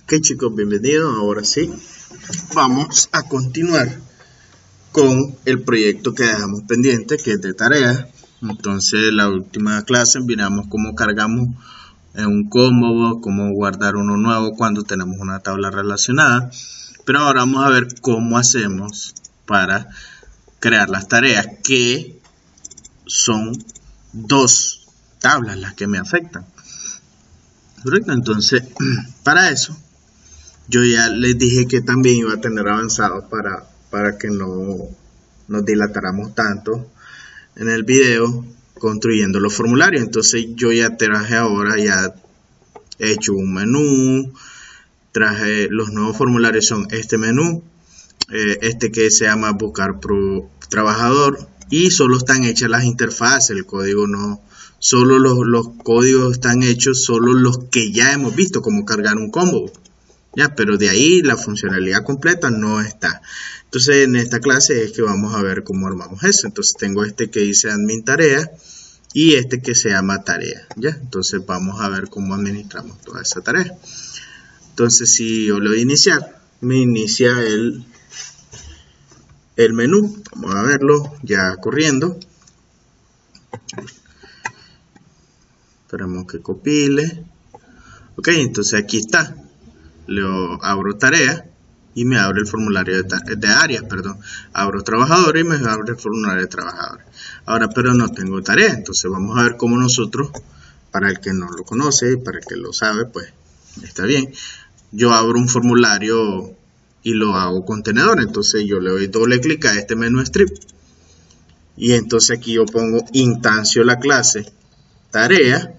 Ok chicos, bienvenidos. Ahora sí, vamos a continuar con el proyecto que dejamos pendiente, que es de tareas. Entonces, la última clase miramos cómo cargamos en un combo, cómo guardar uno nuevo cuando tenemos una tabla relacionada. Pero ahora vamos a ver cómo hacemos para crear las tareas, que son dos tablas las que me afectan. ¿Correcto? Entonces, para eso, yo ya les dije que también iba a tener avanzado para que no nos dilatáramos tanto en el video construyendo los formularios. Entonces yo ya traje ahora, ya he hecho un menú, traje los nuevos formularios, son este menú, este que se llama buscar pro trabajador, y solo están hechas las interfaces, el código no, solo los códigos están hechos, solo los que ya hemos visto, como cargar un combo. Ya, pero de ahí la funcionalidad completa no está. Entonces en esta clase es que vamos a ver cómo armamos eso. Entonces tengo este que dice admin tarea y este que se llama tarea. Ya, entonces vamos a ver cómo administramos toda esa tarea. Entonces si yo le doy a iniciar, me inicia el menú. Vamos a verlo ya corriendo. Esperamos que compile. Ok, entonces aquí está. Le abro tarea y me abre el formulario de áreas, perdón. Abro trabajador y me abre el formulario de trabajadores. Ahora, pero no tengo tarea, entonces vamos a ver cómo nosotros, para el que no lo conoce, para el que lo sabe, pues está bien. Yo abro un formulario y lo hago contenedor, entonces yo le doy doble clic a este menú strip y entonces aquí yo pongo instancio la clase tarea,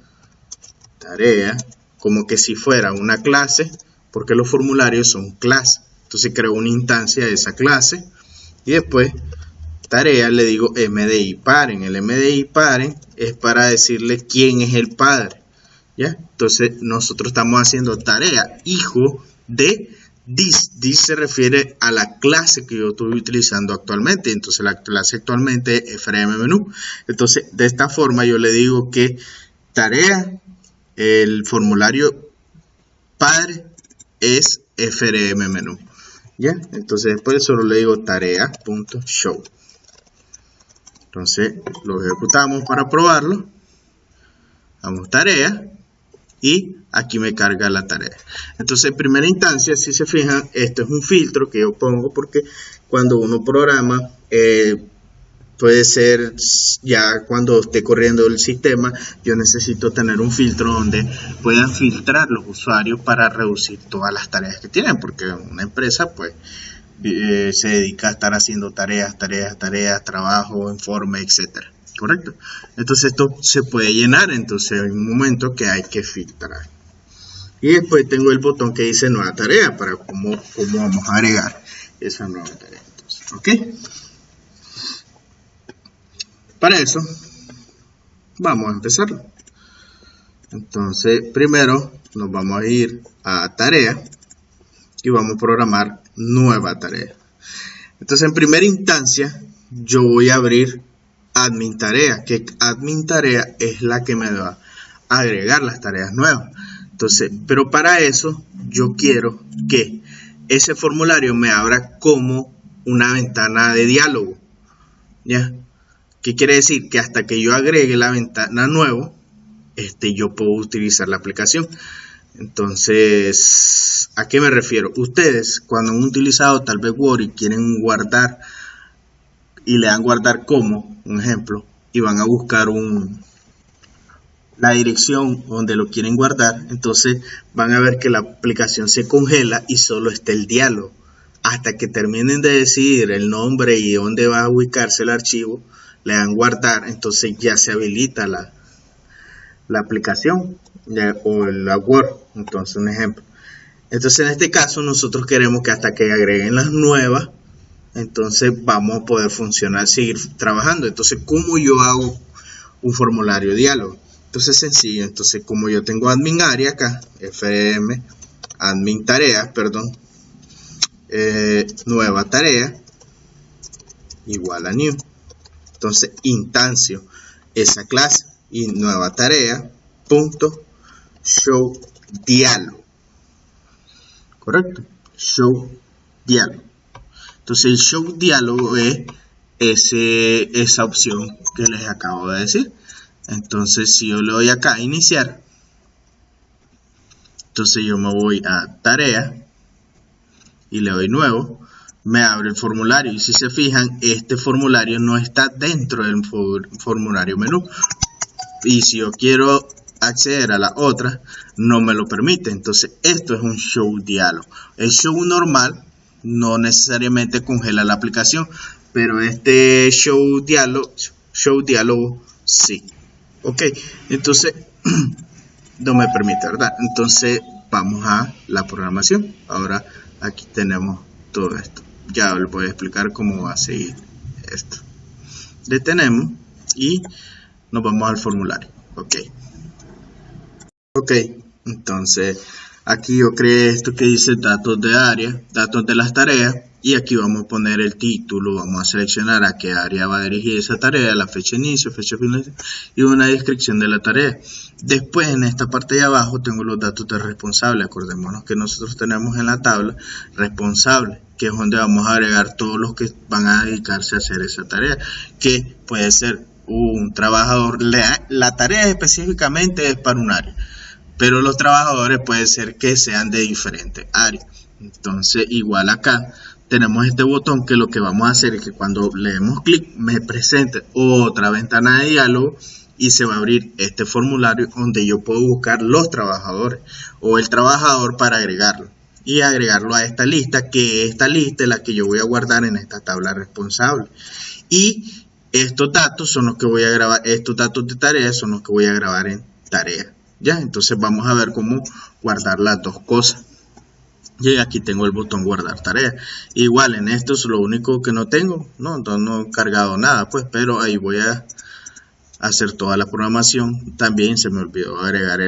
como que si fuera una clase, porque los formularios son clase. Entonces creo una instancia de esa clase y después tarea le digo MDI paren. El MDI paren es para decirle quién es el padre, ¿ya? Entonces nosotros estamos haciendo tarea hijo de this. This se refiere a la clase que yo estoy utilizando actualmente. Entonces la clase actualmente es frm menú. Entonces de esta forma yo le digo que tarea, el formulario padre es frm menú, ¿ya? Entonces después solo le digo tarea.show. Entonces lo ejecutamos para probarlo. Damos tarea y aquí me carga la tarea. Entonces en primera instancia, si se fijan, esto es un filtro que yo pongo porque cuando uno programa, puede ser ya cuando esté corriendo el sistema, yo necesito tener un filtro donde puedan filtrar los usuarios para reducir todas las tareas que tienen, porque una empresa pues se dedica a estar haciendo tareas, trabajo, informe, etcétera. ¿Correcto? Entonces esto se puede llenar, entonces hay un momento que hay que filtrar. Y después tengo el botón que dice nueva tarea para cómo vamos a agregar esa nueva tarea. Entonces, ¿ok? Para eso, vamos a empezarlo. Entonces, primero nos vamos a ir a tarea y vamos a programar nueva tarea. Entonces, en primera instancia, yo voy a abrir admin tarea, que admin tarea es la que me va a agregar las tareas nuevas. Entonces, pero para eso, yo quiero que ese formulario me abra como una ventana de diálogo, ¿ya? ¿Qué quiere decir? Que hasta que yo agregue la ventana nuevo, yo puedo utilizar la aplicación. Entonces, ¿a qué me refiero? Ustedes, cuando han utilizado tal vez Word y quieren guardar, y le dan guardar como, un ejemplo, y van a buscar la dirección donde lo quieren guardar, entonces van a ver que la aplicación se congela y solo está el diálogo. Hasta que terminen de decidir el nombre y dónde va a ubicarse el archivo, le dan guardar, entonces ya se habilita la aplicación o la Word. Entonces un ejemplo, entonces en este caso nosotros queremos que hasta que agreguen las nuevas, entonces vamos a poder funcionar, seguir trabajando. Entonces, ¿cómo yo hago un formulario diálogo? Entonces sencillo. Entonces como yo tengo admin área acá, frm admin tarea, perdón, nueva tarea igual a new. Entonces instancio esa clase y nueva tarea punto show diálogo. correcto, show diálogo. Entonces el show diálogo es esa opción que les acabo de decir. Entonces si yo le doy acá a iniciar, entonces yo me voy a tarea y le doy nuevo, me abre el formulario y si se fijan, este formulario no está dentro del formulario menú y si yo quiero acceder a la otra no me lo permite. Entonces esto es un show diálogo. El show normal no necesariamente congela la aplicación, pero este show diálogo sí. Ok, entonces no me permite, ¿verdad? Entonces vamos a la programación. Ahora aquí tenemos todo esto. Ya les voy a explicar cómo va a seguir esto. Detenemos y nos vamos al formulario. Ok, entonces aquí yo creé esto que dice datos de área, datos de las tareas, y aquí vamos a poner el título, vamos a seleccionar a qué área va a dirigir esa tarea, la fecha de inicio, fecha final y una descripción de la tarea. Después en esta parte de abajo tengo los datos de responsable. Acordémonos que nosotros tenemos en la tabla responsable, que es donde vamos a agregar todos los que van a dedicarse a hacer esa tarea, que puede ser un trabajador. La tarea específicamente es para un área, pero los trabajadores puede ser que sean de diferentes áreas. Entonces igual acá tenemos este botón que lo que vamos a hacer es que cuando le demos clic me presente otra ventana de diálogo y se va a abrir este formulario donde yo puedo buscar los trabajadores o el trabajador para agregarlo y agregarlo a esta lista, que esta lista es la que yo voy a guardar en esta tabla responsable. Y estos datos son los que voy a grabar, estos datos de tarea son los que voy a grabar en tarea. Ya, entonces vamos a ver cómo guardar las dos cosas. Y aquí tengo el botón guardar tarea. Igual en esto es lo único que no tengo, no he cargado nada, pues, pero ahí voy a hacer toda la programación. También se me olvidó agregar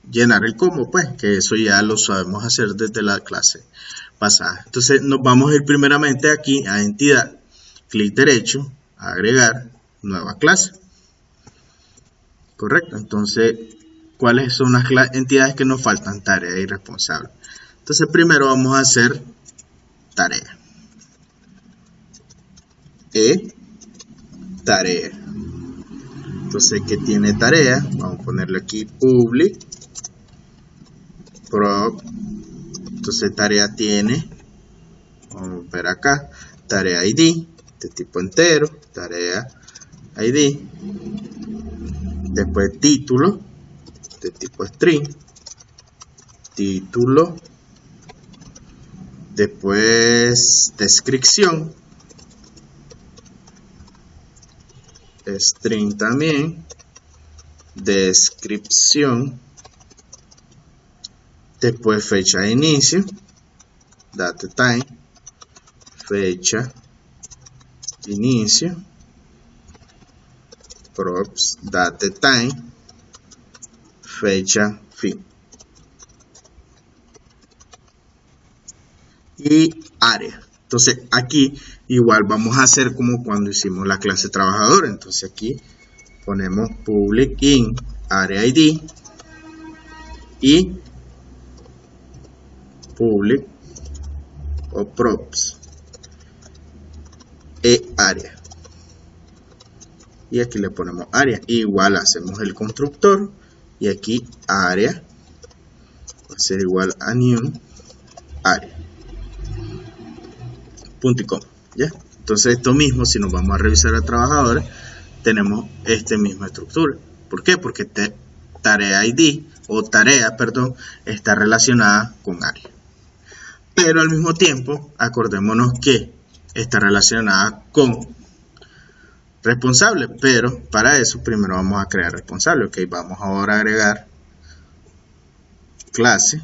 llenar el combo, pues, que eso ya lo sabemos hacer desde la clase pasada. Entonces nos vamos a ir primeramente aquí a entidad, clic derecho, agregar nueva clase. Correcto, entonces ¿cuáles son las entidades que nos faltan? Tarea y responsable. Entonces primero vamos a hacer tarea. Tarea. Entonces, ¿qué tiene tarea? Vamos a ponerle aquí public prop. Entonces tarea tiene, vamos a ver acá, tarea ID de tipo entero, tarea ID. Después título de tipo string, título. Después descripción, string también, descripción. Después fecha de inicio, date time, fecha inicio, props, date time, fecha fin. Y área. Entonces aquí igual vamos a hacer como cuando hicimos la clase trabajador. Entonces aquí ponemos public in area ID y public o props área. Y aquí le ponemos área. Igual hacemos el constructor y aquí área va a ser igual a new área. Punto y coma, ¿ya? Entonces esto mismo, si nos vamos a revisar a trabajadores, tenemos esta misma estructura. ¿Por qué? Porque tarea ID o tarea, perdón, está relacionada con área. Pero al mismo tiempo, acordémonos que está relacionada con responsable, pero para eso primero vamos a crear responsable. Ok, vamos ahora a agregar clase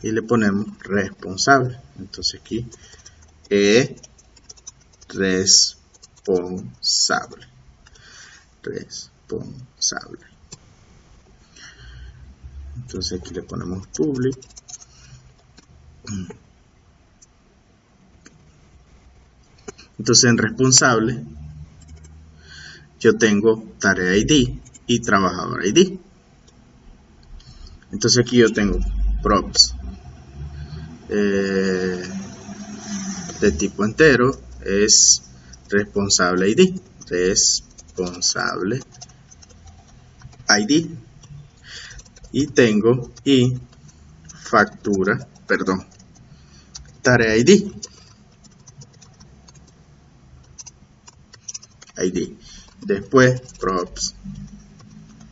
y le ponemos responsable. Entonces aquí responsable. Entonces aquí le ponemos public. Entonces en responsable yo tengo tarea ID y trabajador ID. Entonces aquí yo tengo props de tipo entero es responsable ID. Responsable ID. Y tengo tarea ID. Después props,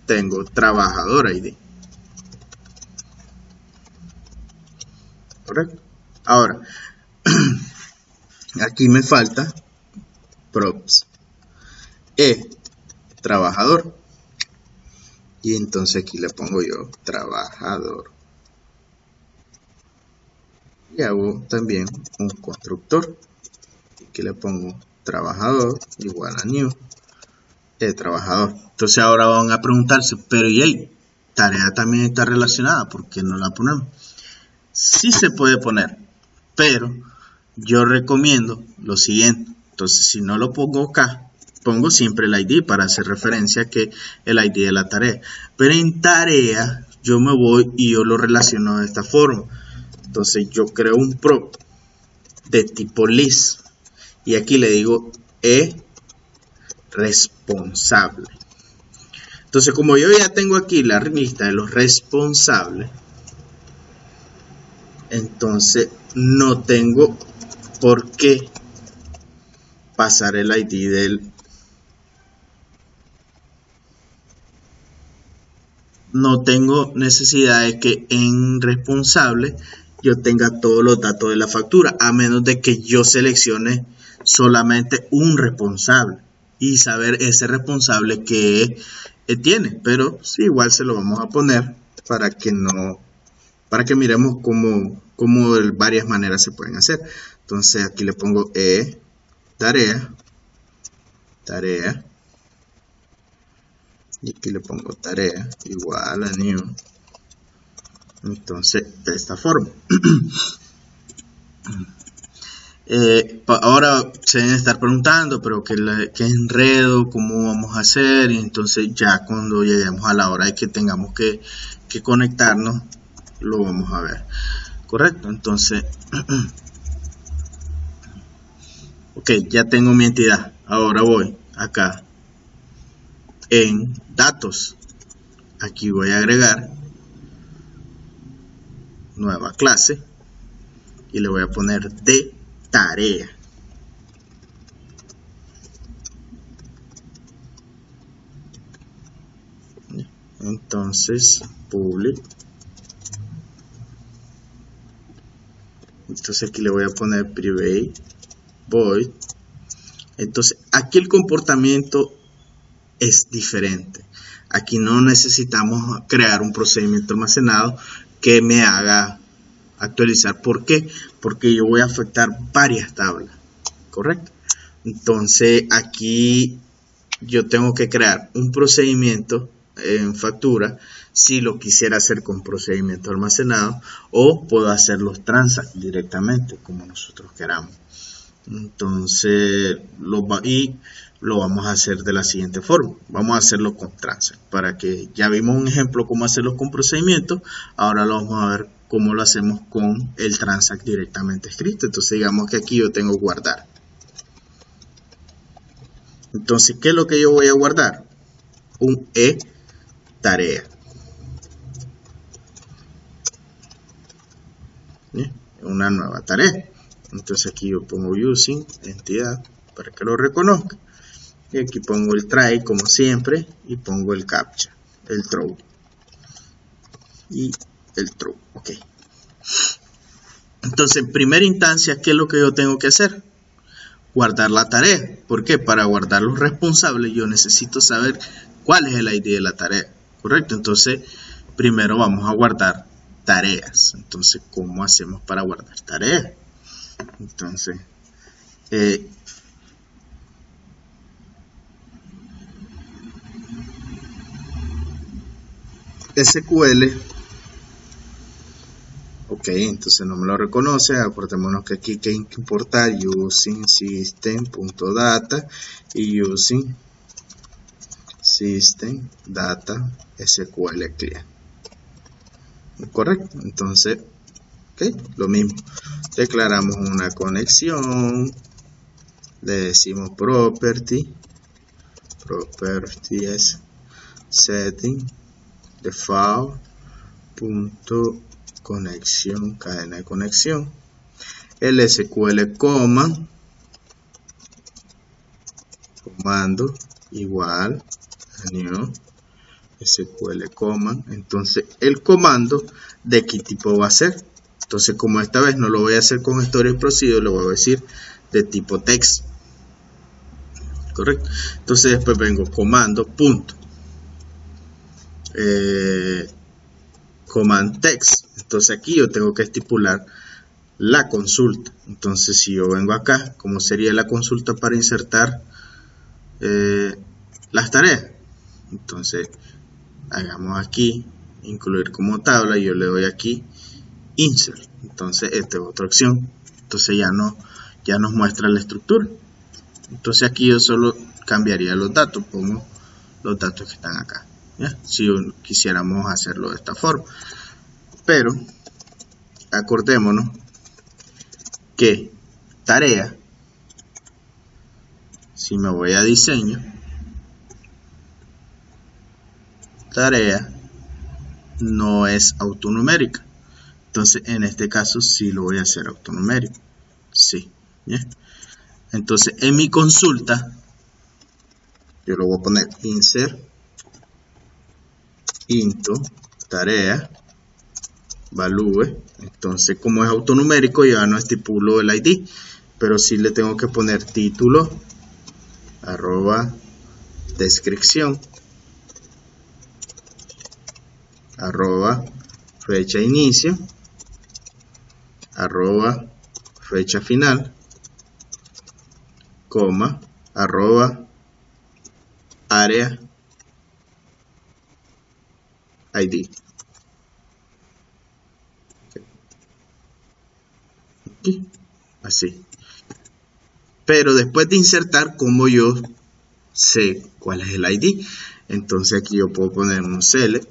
tengo trabajador ID. Correcto. Ahora aquí me falta props trabajador, y entonces aquí le pongo yo trabajador y hago también un constructor. Aquí le pongo trabajador igual a new trabajador. Entonces ahora van a preguntarse, pero y tarea también está relacionada, ¿por qué no la ponemos? Sí se puede poner, pero yo recomiendo lo siguiente. Entonces si no lo pongo acá, pongo siempre el ID para hacer referencia a que el ID de la tarea, pero en tarea yo me voy y yo lo relaciono de esta forma. Entonces yo creo un prop de tipo list y aquí le digo responsable. Entonces como yo ya tengo aquí la lista de los responsables, entonces no tengo por qué pasar el ID del... No tengo necesidad de que en responsable yo tenga todos los datos de la factura, a menos de que yo seleccione solamente un responsable y saber ese responsable que tiene, pero sí, igual se lo vamos a poner para que miremos cómo varias maneras se pueden hacer. Entonces aquí le pongo tarea y aquí le pongo tarea igual a new. Entonces de esta forma. Ahora se deben estar preguntando, pero qué enredo, cómo vamos a hacer, y entonces ya cuando lleguemos a la hora de que tengamos que conectarnos, lo vamos a ver. Correcto, entonces ok, ya tengo mi entidad. Ahora voy acá en datos, aquí voy a agregar nueva clase y le voy a poner de tarea. Entonces public, entonces aquí le voy a poner private void. Entonces aquí el comportamiento es diferente. Aquí no necesitamos crear un procedimiento almacenado que me haga actualizar. ¿Por qué? Porque yo voy a afectar varias tablas, ¿correcto? Entonces aquí yo tengo que crear un procedimiento en factura si lo quisiera hacer con procedimiento almacenado, o puedo hacer los transact directamente como nosotros queramos. Entonces lo vamos a hacer de la siguiente forma. Vamos a hacerlo con transact, para que ya vimos un ejemplo cómo hacerlo con procedimiento. Ahora lo vamos a ver cómo lo hacemos con el transact directamente escrito. Entonces digamos que aquí yo tengo guardar. Entonces, ¿qué es lo que yo voy a guardar? Un tarea. ¿Bien? Una nueva tarea. Entonces aquí yo pongo using entidad para que lo reconozca. Y aquí pongo el try como siempre y pongo el captcha, el throw y el true. Ok. Entonces en primera instancia, ¿qué es lo que yo tengo que hacer? Guardar la tarea. ¿Por qué? Para guardar los responsables yo necesito saber cuál es el ID de la tarea. ¿Correcto? Entonces primero vamos a guardar tareas. Entonces, ¿cómo hacemos para guardar tareas? Entonces SQL. Ok, entonces no me lo reconoce. Acordémonos que aquí hay que importar using system.data y using system data SQL client. Correcto. Entonces ¿ok? Lo mismo, declaramos una conexión, le decimos property es setting default punto conexión, cadena de conexión, el SQL comando igual a new SQL command. Entonces el comando de qué tipo va a ser. Entonces, como esta vez no lo voy a hacer con storage procedure, lo voy a decir de tipo text, correcto. Entonces después vengo comando punto command text. Entonces aquí yo tengo que estipular la consulta. Entonces si yo vengo acá, ¿cómo sería la consulta para insertar las tareas? Entonces hagamos aquí incluir como tabla y yo le doy aquí insert. Entonces esta es otra opción. Entonces ya nos muestra la estructura. Entonces aquí yo solo cambiaría los datos, pongo los datos que están acá, ¿ya? Si quisiéramos hacerlo de esta forma. Pero acordémonos que tarea, si me voy a diseño, tarea no es autonumérica. Entonces en este caso sí lo voy a hacer autonumérico. Sí, ¿ya? Entonces en mi consulta yo lo voy a poner insert into tarea value. Entonces como es autonumérico ya no estipulo el ID, pero sí le tengo que poner título arroba descripción arroba fecha inicio arroba fecha final coma arroba área ID. Aquí, así. Pero después de insertar, como yo sé cuál es el ID, entonces aquí yo puedo poner un select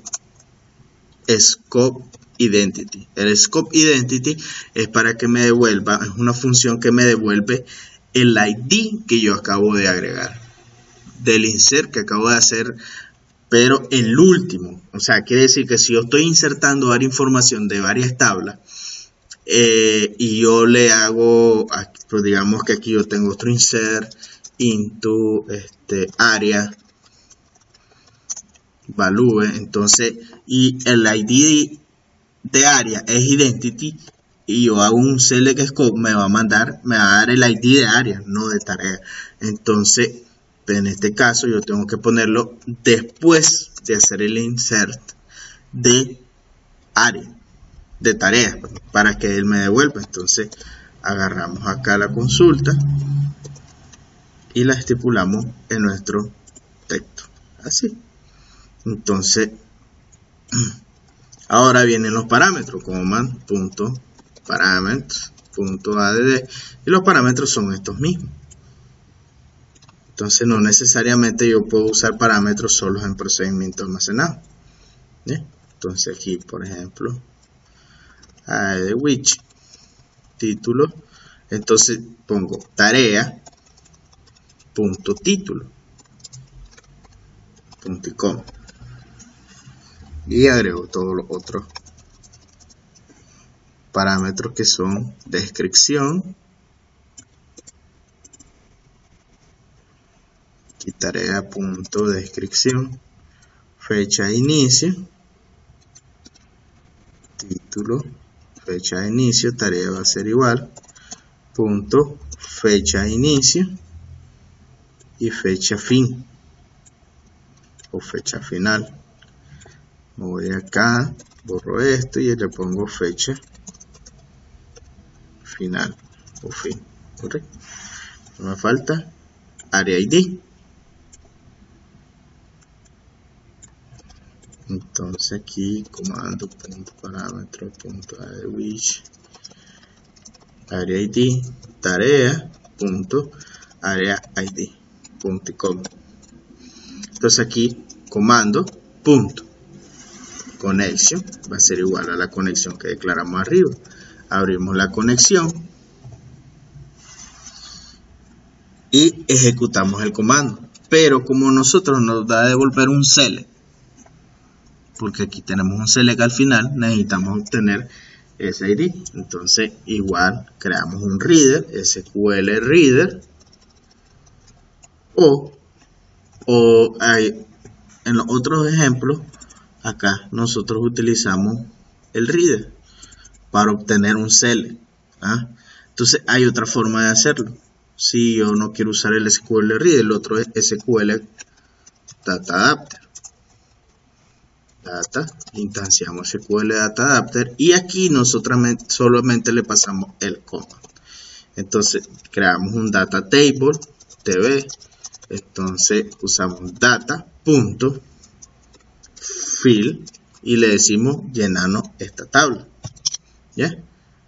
scope identity. El scope identity es para que me devuelva, es una función que me devuelve el ID que yo acabo de agregar del insert que acabo de hacer, pero el último. O sea, quiere decir que si yo estoy insertando varias información de varias tablas y yo le hago, pues digamos que aquí yo tengo otro insert into área value, entonces, y el ID de área es identity, y yo hago un select scope, me va a dar el ID de área, no de tarea. Entonces, en este caso yo tengo que ponerlo después de hacer el insert de área, de tarea, para que él me devuelva. Entonces agarramos acá la consulta y la estipulamos en nuestro texto, así. Entonces ahora vienen los parámetros, command.parameters.add, y los parámetros son estos mismos. Entonces no necesariamente yo puedo usar parámetros solos en procedimiento almacenado. Entonces aquí, por ejemplo, add which título, entonces pongo tarea punto título punto com y agrego todos los otros parámetros que son descripción y tarea punto descripción, fecha de inicio, título, fecha de inicio, tarea va a ser igual, punto, fecha de inicio y fecha fin o fecha final. Me voy acá, borro esto y le pongo fecha final o fin, correcto. No me falta área ID. Entonces aquí comando.parámetro.add which área ID tarea.area ID.com. Entonces aquí comando punto connection va a ser igual a la conexión que declaramos arriba, abrimos la conexión y ejecutamos el comando. Pero como nosotros nos da a devolver un select, porque aquí tenemos un select al final, necesitamos obtener ese ID. Entonces igual creamos un reader, SQL reader, o en los otros ejemplos, acá nosotros utilizamos el reader para obtener un select. Entonces hay otra forma de hacerlo. Si yo no quiero usar el SQL reader, el otro es SQL data adapter. Instanciamos SQL data adapter y aquí nosotros solamente le pasamos el comando. Entonces creamos un data table tb. Entonces usamos data.fill y le decimos llenarnos esta tabla. ¿Ya?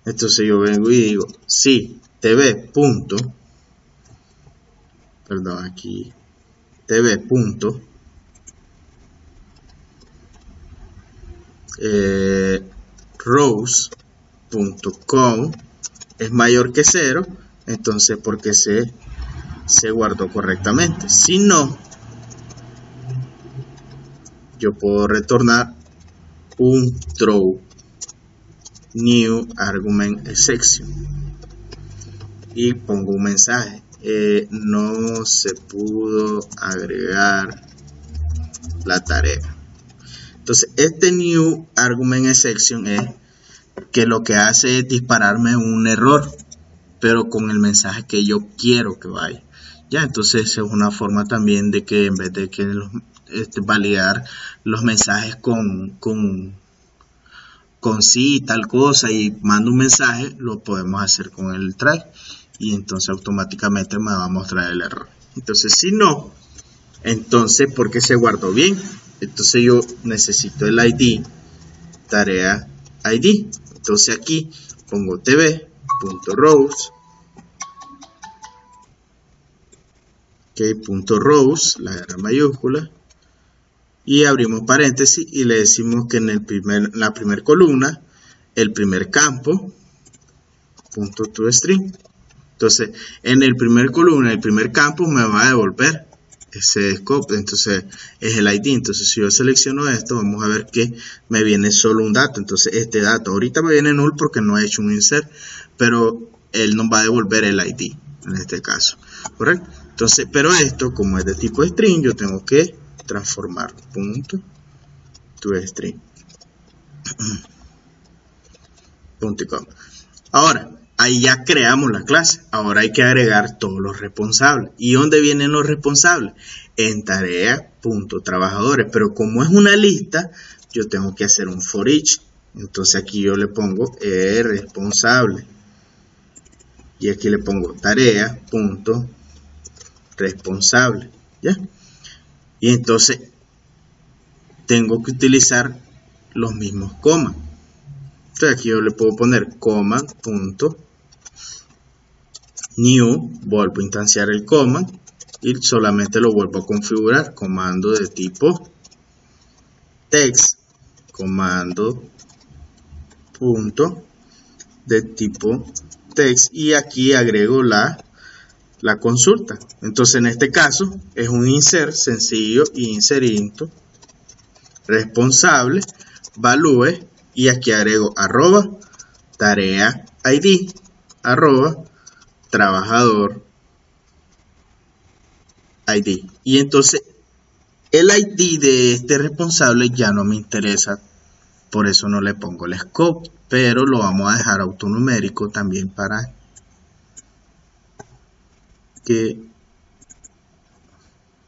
Entonces yo vengo y digo si tb. Perdón, aquí tb. rows.com es mayor que 0, entonces porque se guardó correctamente. Si no, yo puedo retornar un throw new argument exception y pongo un mensaje: no se pudo agregar la tarea. Entonces este new argument exception es que lo que hace es dispararme un error, pero con el mensaje que yo quiero que vaya. Ya, entonces es una forma también de que en vez de que validar los mensajes con sí tal cosa y mando un mensaje, lo podemos hacer con el try y entonces automáticamente me va a mostrar el error. Entonces si no, entonces porque se guardó bien, entonces yo necesito el ID, tarea ID. Entonces aquí pongo tb.rows, .rows, la R mayúscula, y abrimos paréntesis y le decimos que en la primera columna, el primer campo, .toString. Entonces, en el primer columna, el primer campo me va a devolver ese scope, entonces es el ID. Entonces si yo selecciono esto, vamos a ver que me viene solo un dato. Entonces este dato ahorita me viene null porque no he hecho un insert, pero él nos va a devolver el ID en este caso, ¿correcto? Entonces, pero esto como es de tipo string, yo tengo que transformar .toString. Ahora ahí ya creamos la clase. Ahora hay que agregar todos los responsables. ¿Y dónde vienen los responsables? En tarea.trabajadores. Pero como es una lista, yo tengo que hacer un for each. Entonces aquí yo le pongo responsable. Y aquí le pongo tarea.responsable. ¿Ya? Y entonces tengo que utilizar los mismos comas. Entonces aquí yo le puedo poner coma. New, vuelvo a instanciar el coma y solamente lo vuelvo a configurar. Comando de tipo text, comando punto de tipo text, y aquí agrego la consulta. Entonces en este caso es un insert sencillo, inserinto responsable value, y aquí agrego arroba tarea id arroba trabajador ID. Y entonces el ID de este responsable ya no me interesa, por eso no le pongo el scope, pero lo vamos a dejar autonumérico también para que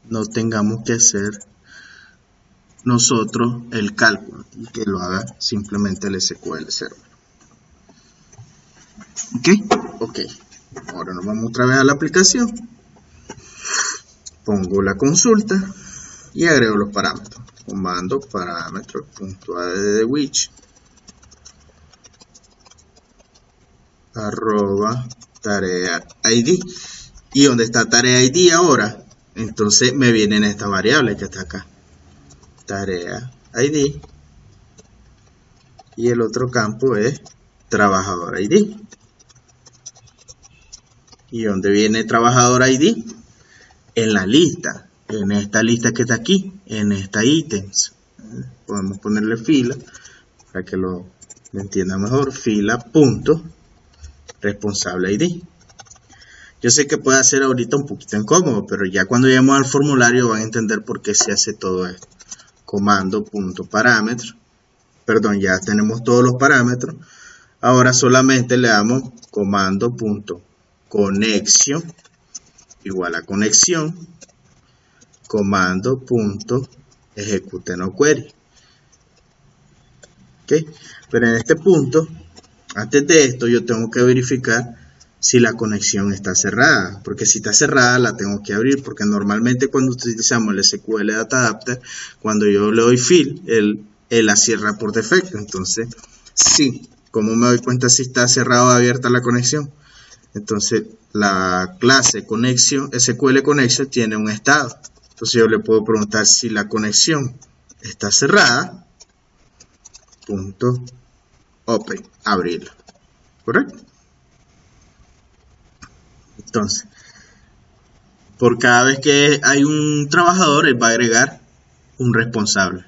no tengamos que hacer nosotros el cálculo y que lo haga simplemente el SQL Server. Ok. Ahora nos vamos otra vez a la aplicación, pongo la consulta y agrego los parámetros. Comando parámetros.add which arroba tarea id. Y donde está tarea id ahora, entonces me viene en esta variable que está acá, tarea id, y el otro campo es trabajador ID. ¿Y dónde viene trabajador ID? En la lista, en esta lista que está aquí, en esta ítems. Podemos ponerle fila para que lo entiendan mejor. Fila punto responsable ID. Yo sé que puede ser ahorita un poquito incómodo, pero ya cuando lleguemos al formulario van a entender por qué se hace todo esto. Comando punto parámetro. Perdón, ya tenemos todos los parámetros. Ahora solamente le damos comando punto conexión igual a conexión, comando punto ejecute no query. ¿Okay? Pero en este punto, antes de esto, yo tengo que verificar si la conexión está cerrada, porque si está cerrada la tengo que abrir, porque normalmente cuando utilizamos el SQL Data Adapter, cuando yo le doy fill, él la cierra por defecto. Entonces, sí, ¿cómo me doy cuenta si está cerrada o abierta la conexión? Entonces, la clase conexión, SQL Connection tiene un estado. Entonces, yo le puedo preguntar si la conexión está cerrada, punto open, abrirla. ¿Correcto? Entonces, por cada vez que hay un trabajador, él va a agregar un responsable.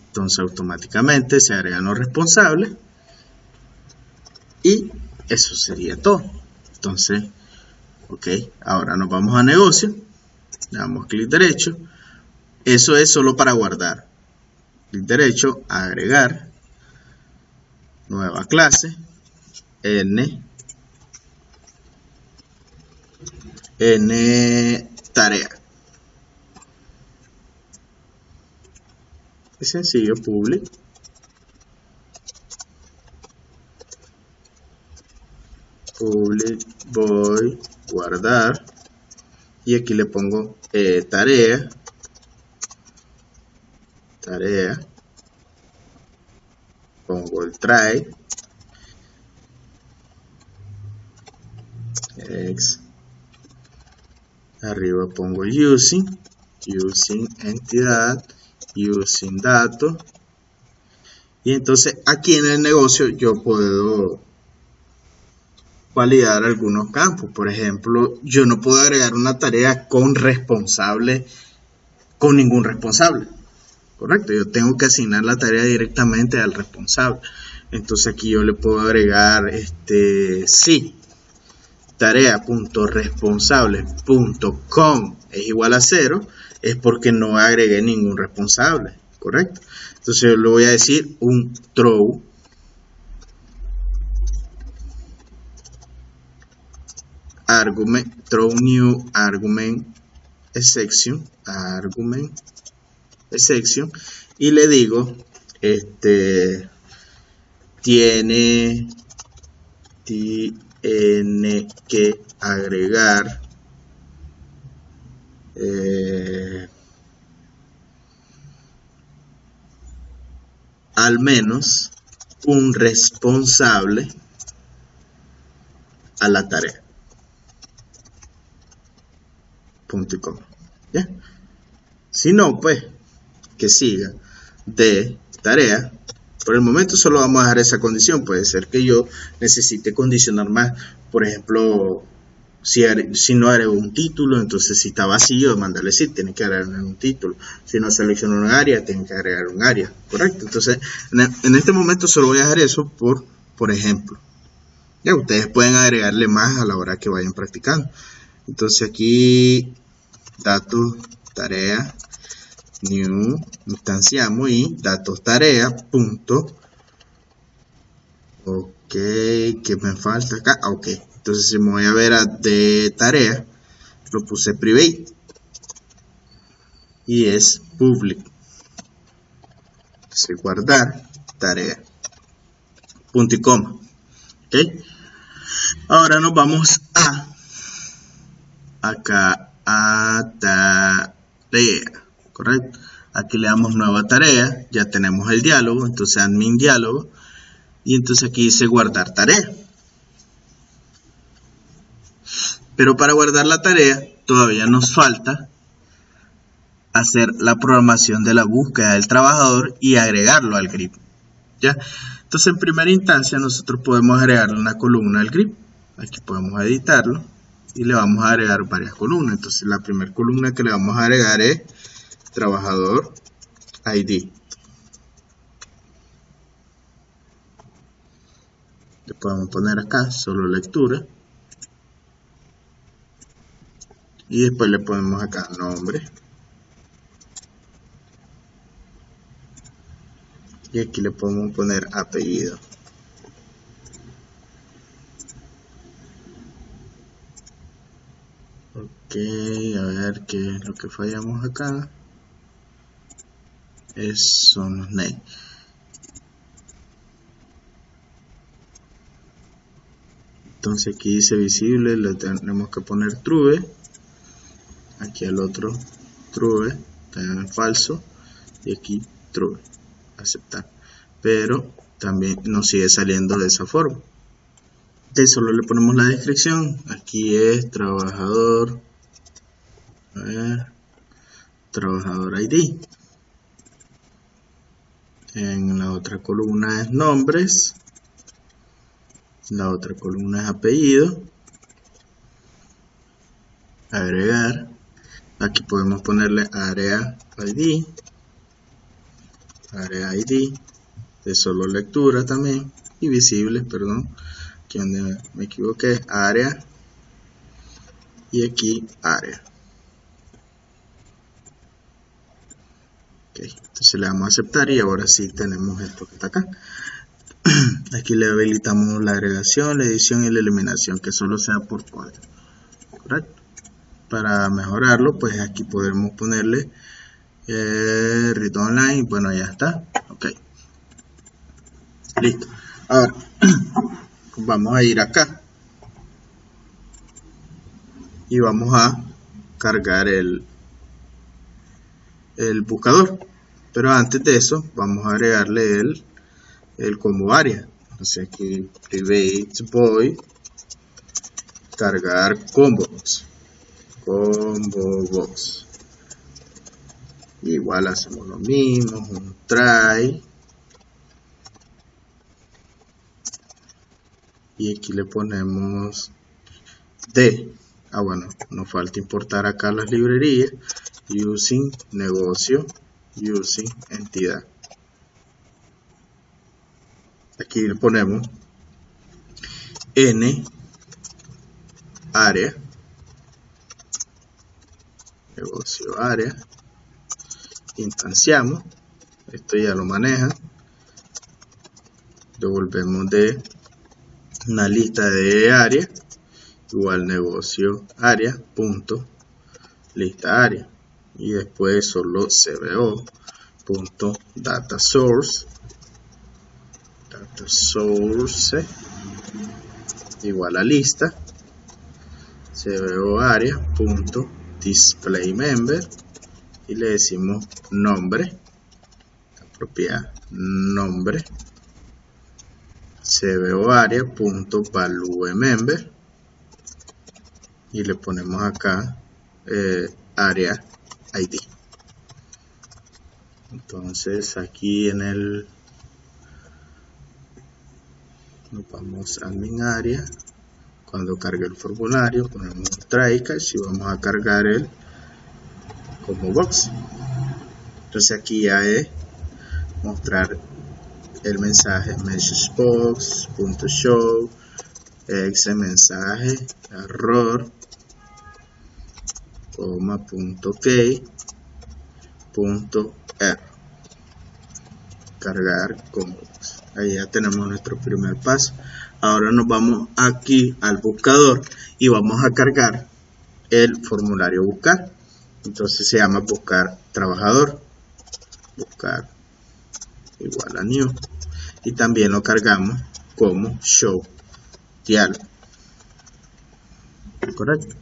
Entonces, automáticamente se agregan los responsables. Y eso sería todo. Entonces, ok, ahora nos vamos a negocio. Le damos clic derecho. Eso es solo para guardar. Clic derecho, agregar. Nueva clase. N tarea. Es sencillo, public. Public voy guardar. Y aquí le pongo tarea. Pongo el try. Arriba pongo using entidad, using datos. Y entonces aquí en el negocio yo puedo validar algunos campos. Por ejemplo, yo no puedo agregar una tarea con responsable, con ningún responsable. Correcto, yo tengo que asignar la tarea directamente al responsable. Entonces aquí yo le puedo agregar sí, tarea.responsable.com es igual a 0, es porque no agregué ningún responsable. Correcto. Entonces yo le voy a decir un throw argument, throw new argument exception, y le digo tiene que agregar al menos un responsable a la tarea. Punto y coma. ¿Ya? Si no, pues que siga de tarea. Por el momento solo vamos a dejar esa condición. Puede ser que yo necesite condicionar más. Por ejemplo, si no agrego un título, entonces si está vacío, mandarle sí, tiene que agregar un título. Si no selecciono un área, tiene que agregar un área. Correcto. Entonces, en este momento solo voy a dejar eso por ejemplo. Ya, ustedes pueden agregarle más a la hora que vayan practicando. Entonces aquí, datos, tarea, new, instanciamos y datos tarea, punto. Ok, ¿qué me falta acá? Ok, entonces si me voy a ver de tarea, lo puse private y es public. Entonces guardar tarea, punto y coma. Ok, ahora nos vamos acá a tarea, correcto. Aquí le damos nueva tarea, ya tenemos el diálogo, entonces admin diálogo, y entonces aquí dice guardar tarea. Pero para guardar la tarea todavía nos falta hacer la programación de la búsqueda del trabajador y agregarlo al grip. ¿Ya? Entonces en primera instancia nosotros podemos agregarle una columna al grid. Aquí podemos editarlo y le vamos a agregar varias columnas. Entonces la primera columna que le vamos a agregar es trabajador ID. Le podemos poner acá solo lectura. Y después le ponemos acá nombre. Y aquí le podemos poner apellido. Ok, a ver qué es lo que fallamos acá. Son los names. Entonces aquí dice visible, le tenemos que poner true. Aquí al otro true, también falso. Y aquí true, aceptar. Pero también nos sigue saliendo de esa forma. Entonces solo le ponemos la descripción. Aquí es trabajador. A ver, trabajador ID. En la otra columna es nombres. La otra columna es apellido. Agregar. Aquí podemos ponerle área ID. Área ID. De solo lectura también. Y visible, perdón. Aquí donde me equivoqué. Área. Y aquí área. Okay. Entonces le damos a aceptar y ahora sí tenemos esto que está acá. Aquí le habilitamos la agregación, la edición y la eliminación, que solo sea por código. ¿Correcto? Para mejorarlo, pues aquí podemos ponerle read online. Bueno, ya está. Ok. Listo. Ahora, vamos a ir acá. Y vamos a cargar el buscador. Pero antes de eso, vamos a agregarle el combo área. Entonces aquí private void cargar combo box. Igual hacemos lo mismo, un try. Y aquí le ponemos D. Bueno, nos falta importar acá las librerías. Using negocio, using entidad. Aquí le ponemos N área, negocio área, instanciamos, esto ya lo maneja, devolvemos de una lista de área, igual negocio área, punto, lista área, y después solo cbo, punto, data source, igual a lista, cbo área, punto, display member, y le decimos nombre, la propiedad nombre, cbo área, punto, value member, y le ponemos acá área ID. Entonces aquí en el nos vamos a admin área. Cuando cargue el formulario ponemos try catch y vamos a cargar el como box. Entonces aquí ya es mostrar el mensaje messagebox.show exe mensaje error .key.error cargar como box. Ahí ya tenemos nuestro primer paso. Ahora nos vamos aquí al buscador y vamos a cargar el formulario buscar. Entonces se llama buscar trabajador, buscar igual a new, y también lo cargamos como show dial. Correcto.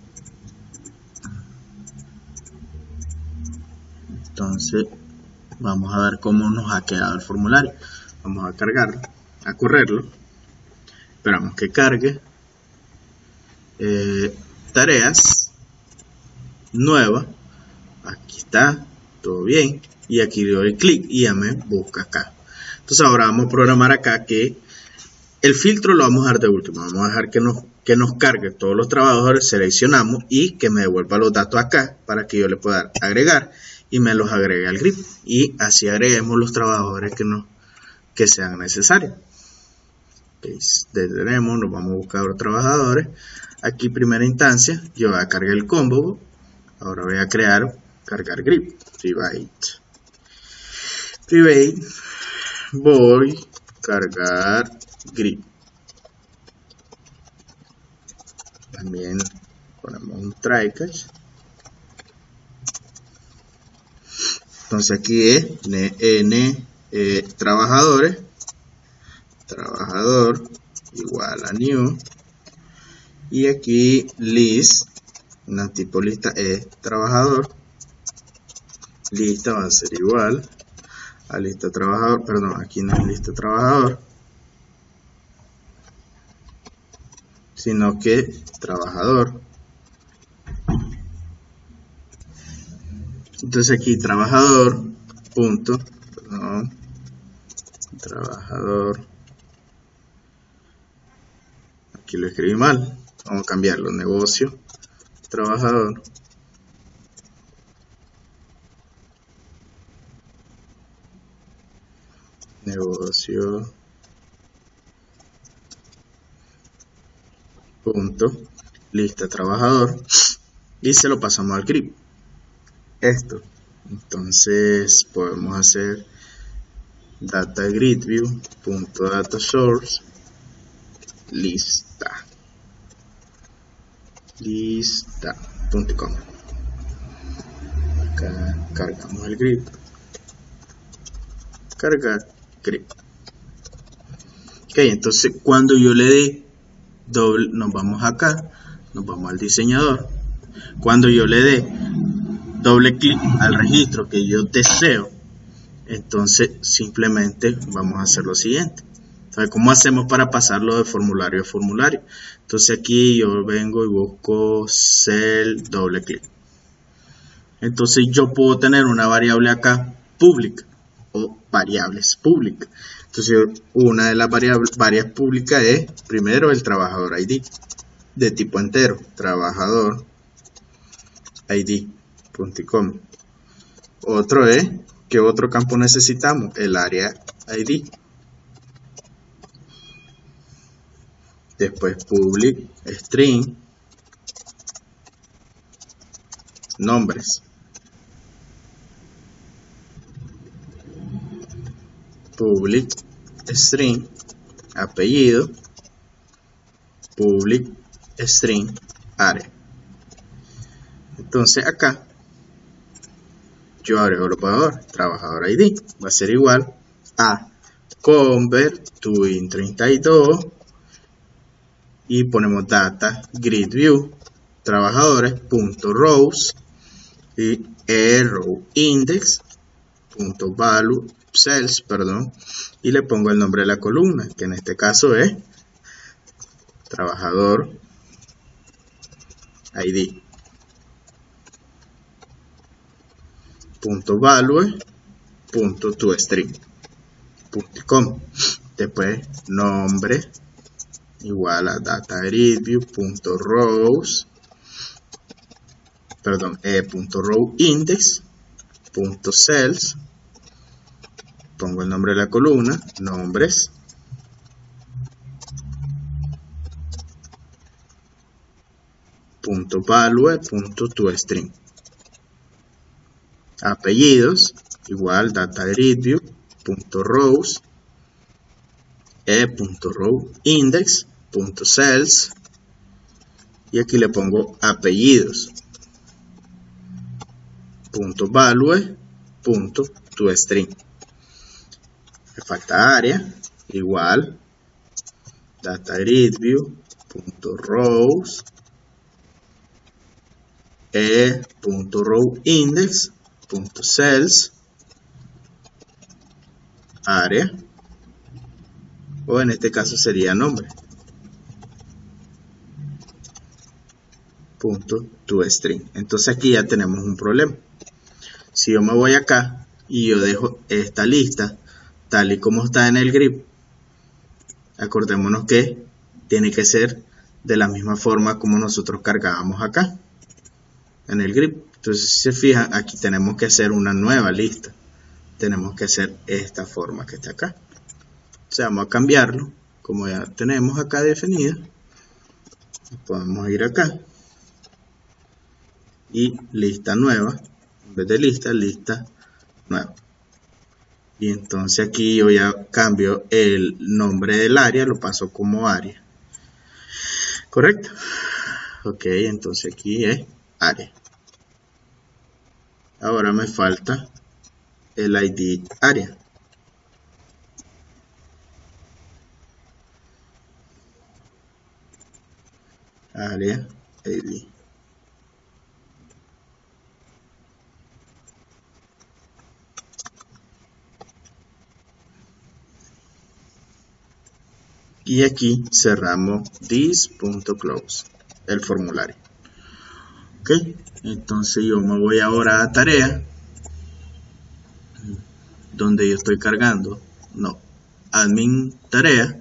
Entonces vamos a ver cómo nos ha quedado el formulario. Vamos a cargarlo, a correrlo, esperamos que cargue, tareas, nueva, aquí está, todo bien, y aquí le doy clic y ya me busca acá. Entonces Entonces ahora vamos a programar acá que el filtro lo vamos a dejar de último. Vamos a dejar que nos cargue todos los trabajadores, seleccionamos y que me devuelva los datos acá para que yo le pueda agregar y me los agregue al grid. Y así agreguemos los trabajadores que sean necesarios. Detenemos, nos vamos a buscar los trabajadores. Aquí primera instancia, yo voy a cargar el combo. Ahora voy a cargar grid. Private. Voy a cargar grid. También ponemos un try catch. Entonces aquí es n trabajadores. Trabajador igual a new. Y aquí list, una tipo lista es trabajador. Lista va a ser igual a lista trabajador. Perdón, aquí no es lista trabajador, sino que trabajador. Entonces aquí trabajador punto, perdón, trabajador, aquí lo escribí mal, vamos a cambiarlo, negocio, trabajador, negocio, punto, lista trabajador, y se lo pasamos al grid. Esto, entonces podemos hacer data grid view punto data source lista.com. Acá cargamos el grid, cargar grid. Ok, entonces cuando yo le dé doble, nos vamos acá, nos vamos al diseñador. Cuando yo le dé doble clic al registro que yo deseo, entonces simplemente vamos a hacer lo siguiente. Entonces, ¿cómo hacemos para pasarlo de formulario a formulario? Entonces aquí yo vengo y busco cell, doble clic. Entonces yo puedo tener una variable acá pública o variables públicas. Entonces una de las variables públicas es primero el trabajador ID de tipo entero, trabajador ID.com. Otro es, ¿qué otro campo necesitamos? El área ID. Después public string nombres. Public string apellido. Public string área. Entonces acá yo agrego el operador trabajador ID, va a ser igual a convert to in 32 y ponemos data grid view trabajadores punto rows y row index punto value cells, perdón, y le pongo el nombre de la columna, que en este caso es trabajador ID punto value punto toString .com. Después nombre igual a data grid view punto rows, perdón, punto row index punto cells, pongo el nombre de la columna, nombres, punto value punto toString, apellidos igual data grid view punto rows punto row index punto cells y aquí le pongo apellidos punto value punto toString. Me falta área igual data grid view punto rows punto row index punto cells área, o en este caso sería nombre punto toString. Entonces aquí ya tenemos un problema. Si yo me voy acá y yo dejo esta lista tal y como está en el grip, acordémonos que tiene que ser de la misma forma como nosotros cargábamos acá en el grip. Entonces, si se fijan, aquí tenemos que hacer una nueva lista. Tenemos que hacer esta forma que está acá. O sea, vamos a cambiarlo, como ya tenemos acá definido. Podemos ir acá y lista nueva, en vez de lista nueva. Y entonces aquí yo ya cambio el nombre del área, lo paso como área. ¿Correcto? Ok, entonces aquí es área. Ahora me falta el ID área. Área ID. Y aquí cerramos this.close, el formulario. Ok, entonces yo me voy ahora a tarea, donde yo estoy cargando, admin tarea,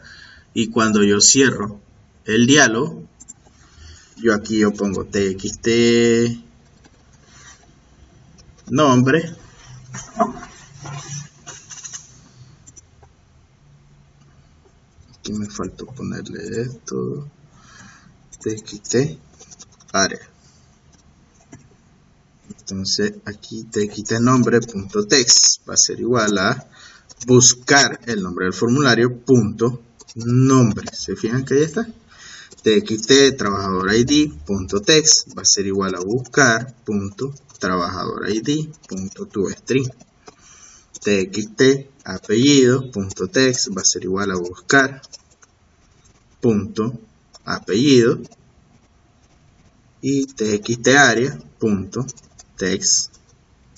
y cuando yo cierro el diálogo, yo aquí pongo txt nombre, aquí me faltó ponerle esto, txt área. Entonces aquí txt nombre.text va a ser igual a buscar el nombre del formulario punto nombre. ¿Se fijan que ahí está? txt trabajador id.text va a ser igual a buscar punto trabajador id.toString. txt apellido.text va a ser igual a buscar punto apellido, y txt área.text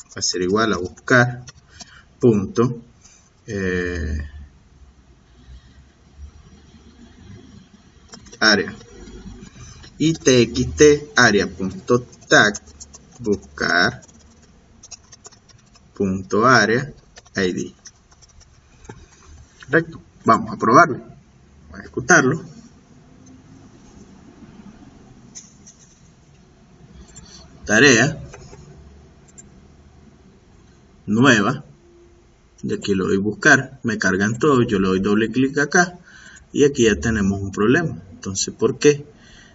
va a ser igual a buscar punto área, y txt área.tag buscar punto área id. Correcto, vamos a probarlo, vamos a ejecutarlo. Tarea nueva, de aquí lo doy buscar, me cargan todo, yo le doy doble clic acá y aquí ya tenemos un problema. Entonces, ¿por qué?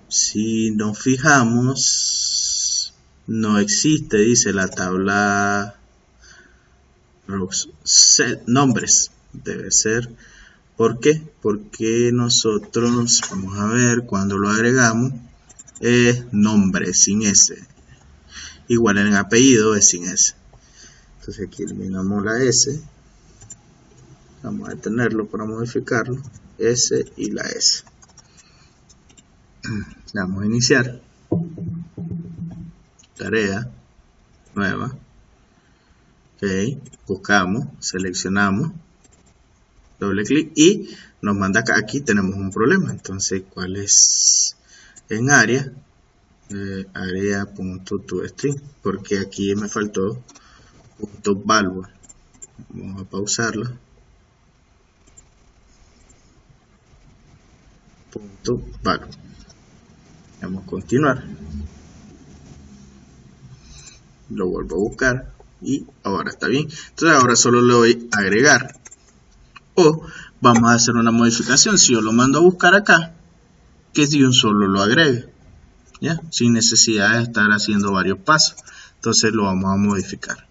Si nos fijamos, no existe, dice la tabla nombres, debe ser. ¿Por qué? Porque nosotros, vamos a ver, cuando lo agregamos es nombre sin S, igual en apellido es sin S. Entonces aquí eliminamos la S, vamos a detenerlo para modificarlo, S y la S. Le vamos a iniciar, tarea nueva, ok, buscamos, seleccionamos, doble clic y nos manda acá. Aquí tenemos un problema. Entonces, ¿cuál es? En área, área.toString, porque aquí me faltó punto value. Vamos a pausarlo. Punto value. Vamos a continuar. Lo vuelvo a buscar y ahora está bien. Entonces ahora solo le doy a agregar, o vamos a hacer una modificación. Si yo lo mando a buscar acá, que si un solo lo agregue, ¿ya? Sin necesidad de estar haciendo varios pasos. Entonces lo vamos a modificar.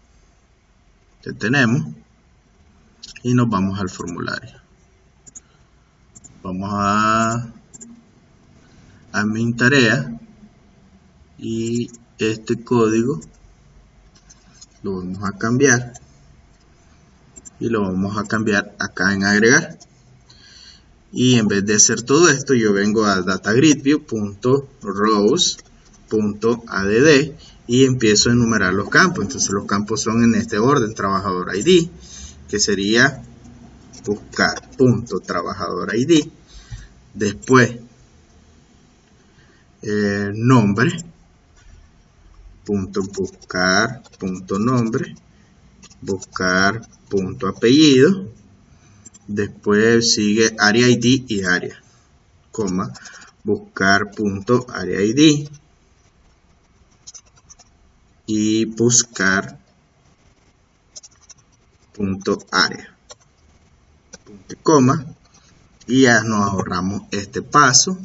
Detenemos y nos vamos al formulario. Vamos a mi tarea y este código lo vamos a cambiar y lo vamos a cambiar acá en agregar. Y en vez de hacer todo esto, yo vengo a datagridview.rows.add y empiezo a enumerar los campos. Entonces los campos son en este orden: trabajador ID, que sería buscar punto trabajador ID, después nombre, punto buscar punto nombre, buscar punto apellido, después sigue área ID y área, coma, buscar punto área ID y buscar punto área, punto y coma, y ya nos ahorramos este paso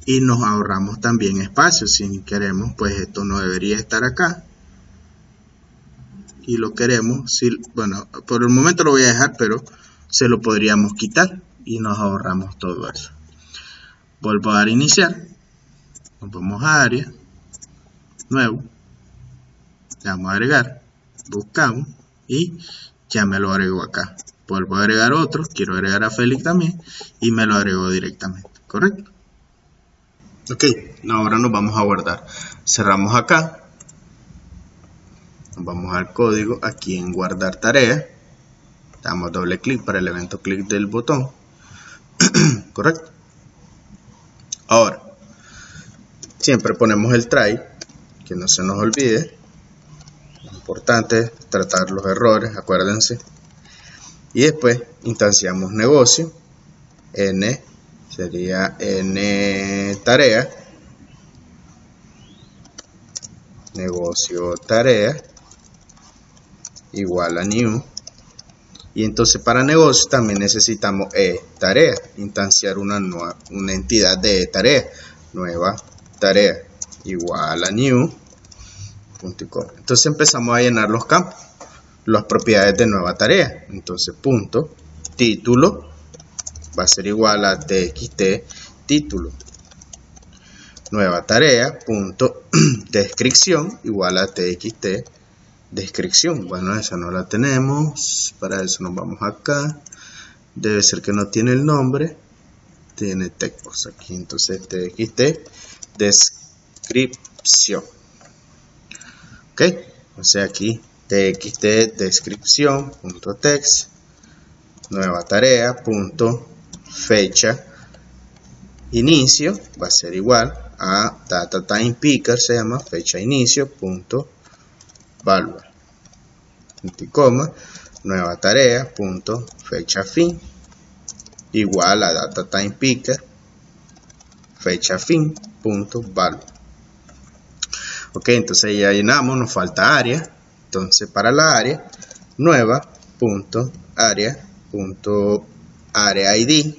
y nos ahorramos también espacio. Si queremos, pues esto no debería estar acá y lo queremos, si, bueno, por el momento lo voy a dejar, pero se lo podríamos quitar y nos ahorramos todo eso. Vuelvo a dar iniciar, nos vamos a área, nuevo, le vamos a agregar, buscamos y ya me lo agrego acá. Vuelvo a agregar otro, quiero agregar a Félix también y me lo agrego directamente, ¿correcto? Ok, ahora nos vamos a guardar. Cerramos acá, nos vamos al código, aquí en guardar tarea, damos doble clic para el evento clic del botón, ¿correcto? Ahora, siempre ponemos el try, que no se nos olvide. Importante tratar los errores, acuérdense. Y después instanciamos negocio, n sería n tarea, negocio tarea igual a new. Y entonces para negocio también necesitamos tarea, instanciar una entidad de tarea, nueva tarea igual a new. Entonces empezamos a llenar los campos, las propiedades de nueva tarea. Entonces punto título va a ser igual a txt título, nueva tarea punto descripción igual a txt descripción. Bueno, esa no la tenemos, para eso nos vamos acá, debe ser que no tiene el nombre, tiene textos aquí, entonces txt descripción. Ok, o sea aquí txt descripción punto text, nueva tarea punto fecha inicio va a ser igual a data time picker, se llama fecha inicio punto value, punto y coma, nueva tarea punto fecha fin igual a data time picker fecha fin punto value. Ok, entonces ya llenamos, nos falta área. Entonces para la área, nueva punto área id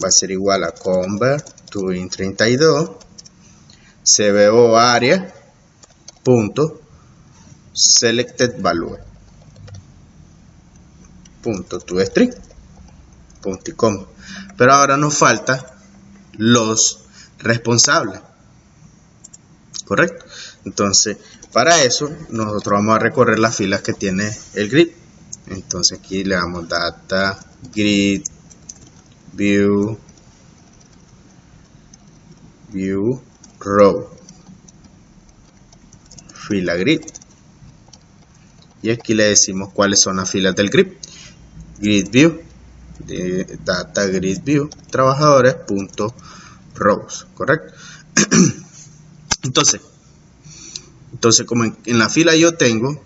va a ser igual a convert to int 32 cbo área punto selected value punto to string punto y coma. Pero ahora nos falta los responsables, correcto. Entonces para eso nosotros vamos a recorrer las filas que tiene el grid. Entonces aquí le damos data grid view row fila grid, y aquí le decimos cuáles son las filas del grid. Grid view de data grid view trabajadores punto rows, correcto. entonces como en la fila yo tengo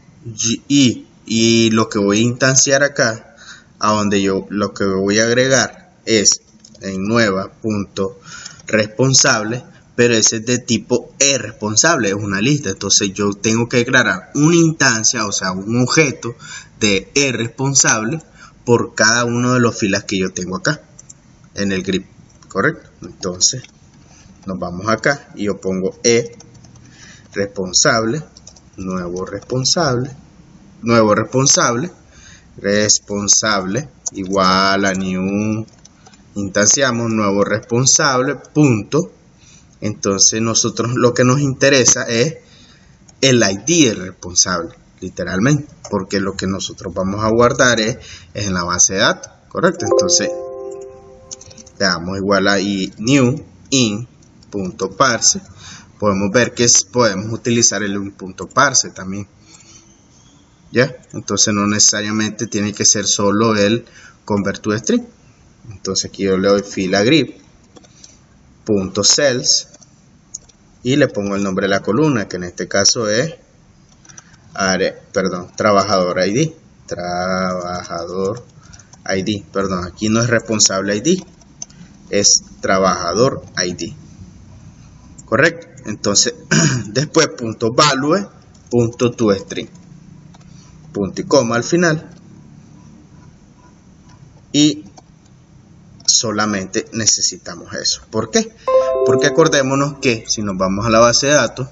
y lo que voy a instanciar acá, a donde yo lo que voy a agregar es en nueva punto responsable, pero ese es de tipo responsable, es una lista. Entonces yo tengo que declarar una instancia, o sea un objeto de responsable por cada uno de las filas que yo tengo acá en el grid, correcto. Entonces nos vamos acá y yo pongo responsable, nuevo responsable igual a new, instanciamos nuevo responsable punto. Entonces nosotros lo que nos interesa es el ID del responsable, literalmente, porque lo que nosotros vamos a guardar es en la base de datos, correcto. Entonces le damos igual a new in.parse. Podemos ver que podemos utilizar el punto parse también, ¿ya? Entonces no necesariamente tiene que ser solo el convert to string. Entonces aquí yo le doy fila grid punto cells y le pongo el nombre de la columna, que en este caso es trabajador ID ID, perdón, aquí no es responsable ID, es trabajador ID, correcto. Entonces después punto value punto toString, punto y coma al final, y solamente necesitamos eso. ¿Por qué? Porque acordémonos que si nos vamos a la base de datos,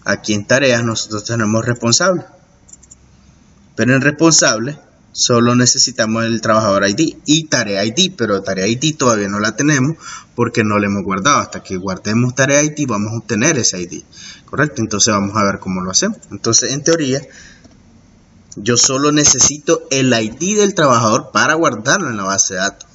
aquí en tareas nosotros tenemos responsable, pero en responsable solo necesitamos el trabajador ID y tarea ID, pero tarea ID todavía no la tenemos porque no la hemos guardado. Hasta que guardemos tarea ID vamos a obtener ese ID, correcto. Entonces vamos a ver cómo lo hacemos. Entonces en teoría yo solo necesito el ID del trabajador para guardarlo en la base de datos.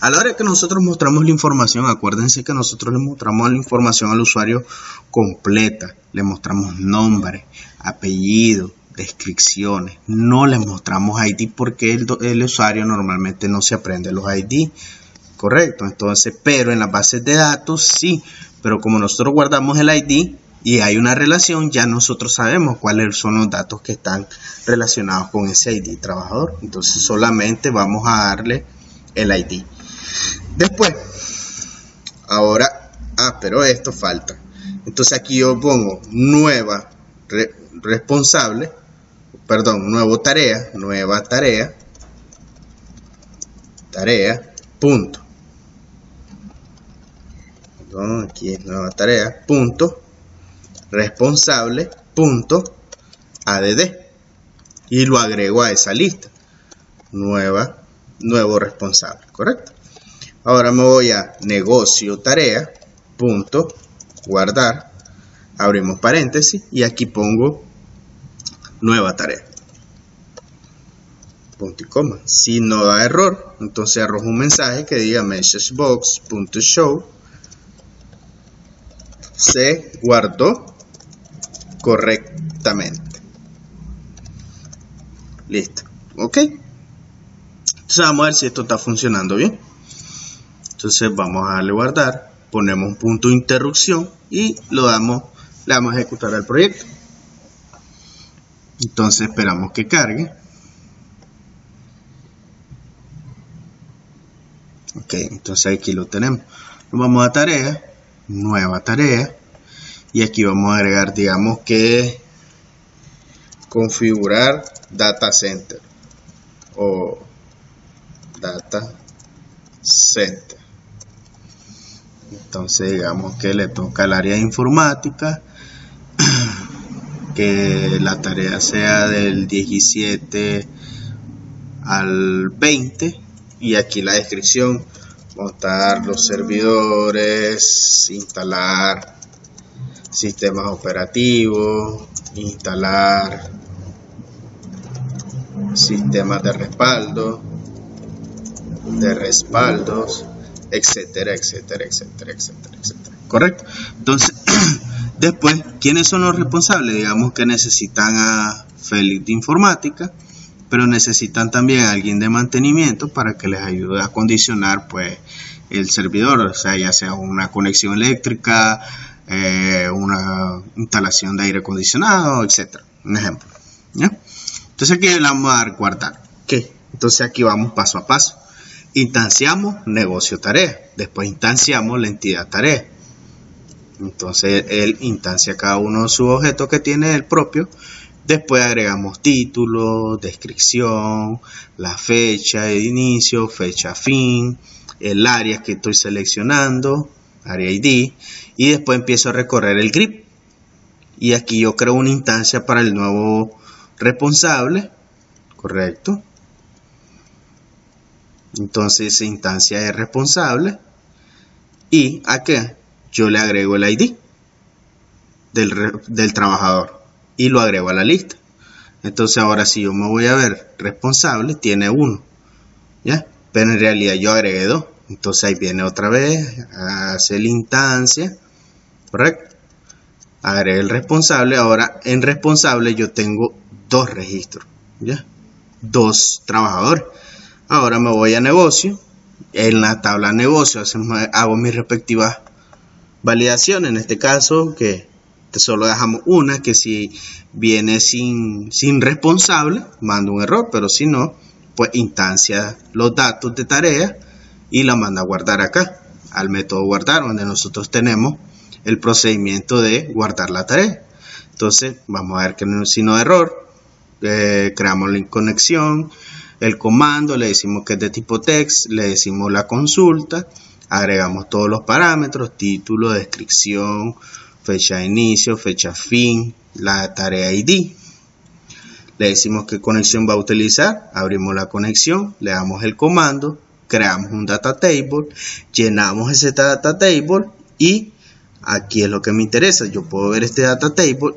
A la hora que nosotros mostramos la información, acuérdense que nosotros le mostramos la información al usuario completa, le mostramos nombre, apellido, descripciones, no les mostramos ID porque el usuario normalmente no se aprende los ID, correcto. Entonces, pero en las bases de datos sí, pero como nosotros guardamos el ID y hay una relación, ya nosotros sabemos cuáles son los datos que están relacionados con ese ID trabajador. Entonces solamente vamos a darle el ID. Después, ahora, pero esto falta. Entonces aquí yo pongo nueva responsable, perdón, nueva tarea, punto. Perdón, aquí es nueva tarea, punto, responsable, punto, add. Y lo agrego a esa lista. Nuevo responsable, correcto. Ahora me voy a negocio tarea, punto, guardar, abrimos paréntesis y aquí pongo nueva tarea, punto y coma. Si no da error, entonces arrojo un mensaje que diga messagebox.show se guardó correctamente. Listo, ok. Entonces vamos a ver si esto está funcionando bien. Entonces vamos a darle guardar, ponemos un punto de interrupción y le vamos a ejecutar el proyecto. Entonces esperamos que cargue. Ok, entonces aquí lo tenemos. Nos vamos a tarea, nueva tarea, y aquí vamos a agregar, digamos que configurar data center o data center. Entonces digamos que le toca al área de informática, que la tarea sea del 17 al 20 y aquí la descripción: montar los servidores, instalar sistemas operativos, instalar sistemas de respaldos, etcétera, etcétera, etcétera, etcétera, etcétera. ¿Correcto? Entonces, después, ¿quiénes son los responsables? Digamos que necesitan a Félix de informática, pero necesitan también a alguien de mantenimiento para que les ayude a acondicionar pues el servidor, o sea, ya sea una conexión eléctrica, una instalación de aire acondicionado, etcétera. Un ejemplo, ¿ya? Entonces aquí le vamos a dar guardar. ¿Qué? Entonces aquí vamos paso a paso. Instanciamos negocio tarea, después instanciamos la entidad tarea. Entonces él instancia cada uno de sus objetos que tiene el propio. Después agregamos título, descripción, la fecha de inicio, fecha fin, el área que estoy seleccionando, área ID, y después empiezo a recorrer el grip. Y aquí yo creo una instancia para el nuevo responsable, correcto. Entonces esa instancia es responsable y aquí yo le agrego el ID del trabajador y lo agrego a la lista. Entonces ahora si yo me voy a ver responsable, tiene 1, ¿ya? Pero en realidad yo agregué 2. Entonces ahí viene otra vez, hace la instancia, correcto. Agregué el responsable. Ahora en responsable yo tengo 2 registros, ¿ya? 2 trabajadores. Ahora me voy a negocio. En la tabla negocio hago mis respectivas validaciones. En este caso que solo dejamos una, que si viene sin responsable mando un error, pero si no pues instancia los datos de tarea y la manda a guardar acá, al método guardar, donde nosotros tenemos el procedimiento de guardar la tarea. Entonces vamos a ver que no es sino error. Creamos la conexión, el comando, le decimos que es de tipo text, le decimos la consulta, agregamos todos los parámetros, título, descripción, fecha de inicio, fecha fin, la tarea ID. Le decimos qué conexión va a utilizar, abrimos la conexión, le damos el comando, creamos un data table, llenamos ese data table y aquí es lo que me interesa. Yo puedo ver este data table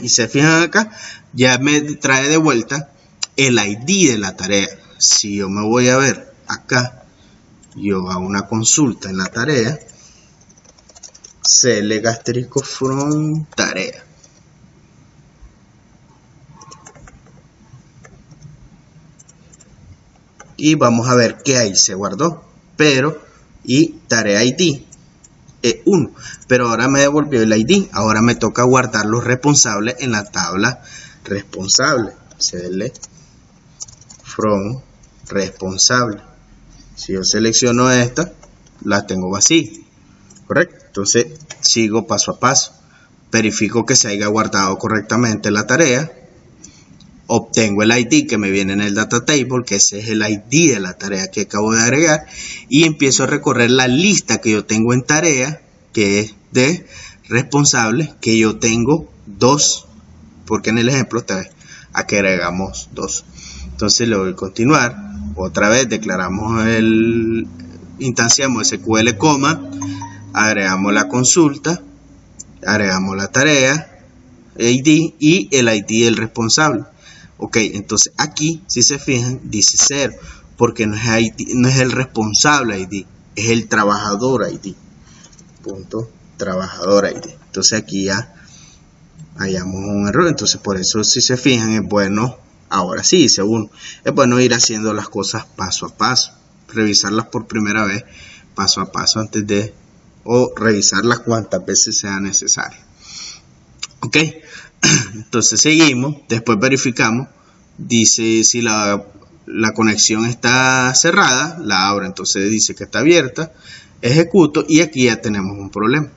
y se fijan acá, ya me trae de vuelta el ID de la tarea. Si yo me voy a ver acá, yo hago una consulta en la tarea, select asterisco from tarea. Y vamos a ver que ahí se guardó, pero y tarea ID es 1, pero ahora me devolvió el ID. Ahora me toca guardar los responsables en la tabla responsable. Select from responsable. Si yo selecciono esta, la tengo vacía, correcto. Entonces sigo paso a paso, verifico que se haya guardado correctamente la tarea, obtengo el ID que me viene en el data table, que ese es el ID de la tarea que acabo de agregar, y empiezo a recorrer la lista que yo tengo en tarea, que es de responsables, que yo tengo 2, porque en el ejemplo esta vez aquí agregamos 2. Entonces le doy a continuar, otra vez declaramos instanciamos SQL coma, agregamos la consulta, agregamos la tarea ID y el ID del responsable. Ok, entonces aquí, si se fijan, dice 0, porque no es el responsable ID, es el trabajador ID. Punto trabajador ID. Entonces aquí ya hallamos un error. Entonces por eso, si se fijan, es bueno, ahora sí, dice 1, es bueno ir haciendo las cosas paso a paso, revisarlas por primera vez paso a paso antes de, o revisarlas cuantas veces sea necesario. Ok, entonces seguimos, después verificamos, dice si la conexión está cerrada, la abro, entonces dice que está abierta, ejecuto y aquí ya tenemos un problema.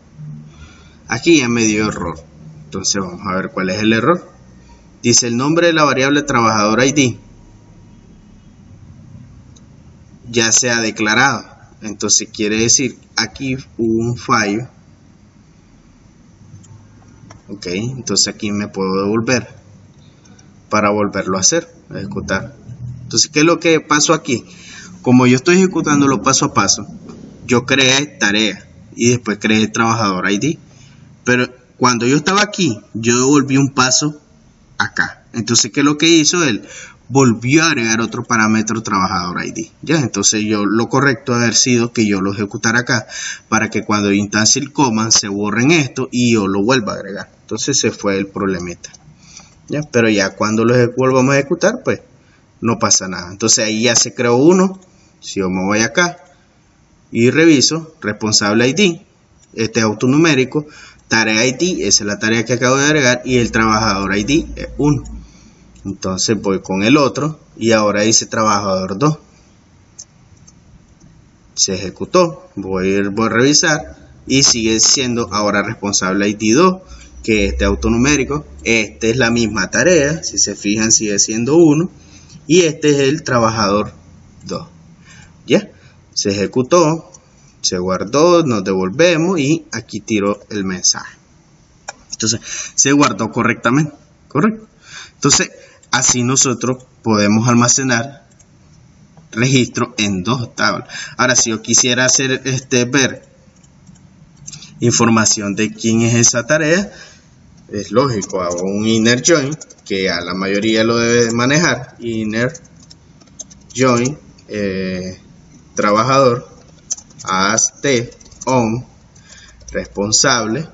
Aquí ya me dio error, entonces vamos a ver cuál es el error. Dice el nombre de la variable trabajador ID ya se ha declarado, entonces quiere decir aquí hubo un fallo. Ok, entonces aquí me puedo devolver para volverlo a hacer, a ejecutar. Entonces, ¿qué es lo que pasó aquí? Como yo estoy ejecutándolo paso a paso, yo creé tarea y después creé trabajador ID. Pero cuando yo estaba aquí, yo devolví un paso acá. Entonces, ¿qué es lo que hizo él? Volvió a agregar otro parámetro trabajador ID. Ya, entonces lo correcto debe haber sido que yo lo ejecutara acá para que cuando instancie el command se borren esto y yo lo vuelva a agregar. Entonces se fue el problemita. Ya, pero ya cuando lo volvamos a ejecutar, pues no pasa nada. Entonces ahí ya se creó uno. Si yo me voy acá y reviso, responsable ID, este es autonumérico, tarea ID, esa es la tarea que acabo de agregar y el trabajador ID es 1. Entonces voy con el otro y ahora dice trabajador 2. Se ejecutó, voy a revisar y sigue siendo ahora responsable ID 2, que este autonumérico, este es la misma tarea, si se fijan sigue siendo 1 y este es el trabajador 2. Ya, se ejecutó, se guardó, nos devolvemos y aquí tiro el mensaje. Entonces se guardó correctamente, correcto. Entonces así nosotros podemos almacenar registro en 2 tablas. Ahora, si yo quisiera hacer ver información de quién es esa tarea, es lógico, hago un inner join, que a la mayoría lo debe manejar. Inner join trabajador as t on responsable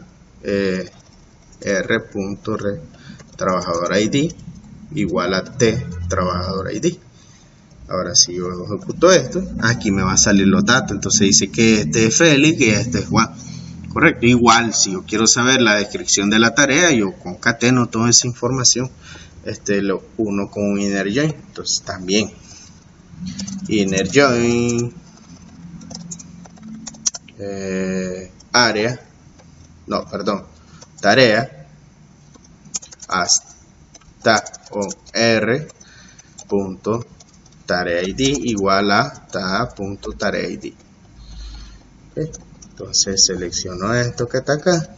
r.re trabajador ID igual a t trabajador ID. Ahora si yo ejecuto esto, aquí me va a salir los datos. Entonces dice que este es Félix y este es Juan. Correcto. Igual si yo quiero saber la descripción de la tarea, yo concateno toda esa información, lo uno con un inner join. Entonces también inner join tarea hasta r punto tarea id igual a ta.tarea id. Entonces selecciono esto que está acá,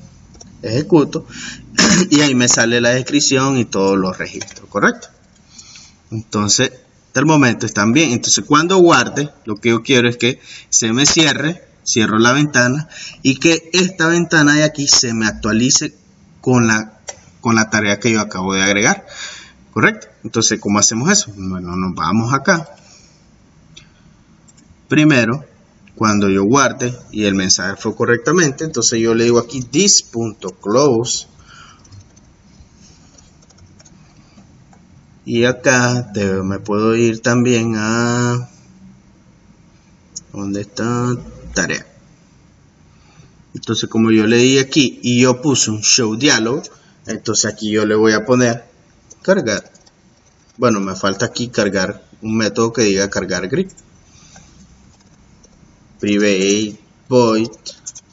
ejecuto y ahí me sale la descripción y todos los registros, ¿correcto? Entonces hasta el momento están bien. Entonces cuando guarde, lo que yo quiero es que se me cierro la ventana y que esta ventana de aquí se me actualice con la tarea que yo acabo de agregar, ¿correcto? Entonces, ¿cómo hacemos eso? Bueno, nos vamos acá. Primero, cuando yo guarde y el mensaje fue correctamente, entonces yo le digo aquí this.close y acá me puedo ir también a ¿dónde está? Tarea. Entonces, como yo le di aquí y yo puse un show dialog, entonces aquí yo le voy a poner cargar. Bueno, me falta aquí cargar un método que diga cargar grid. Private void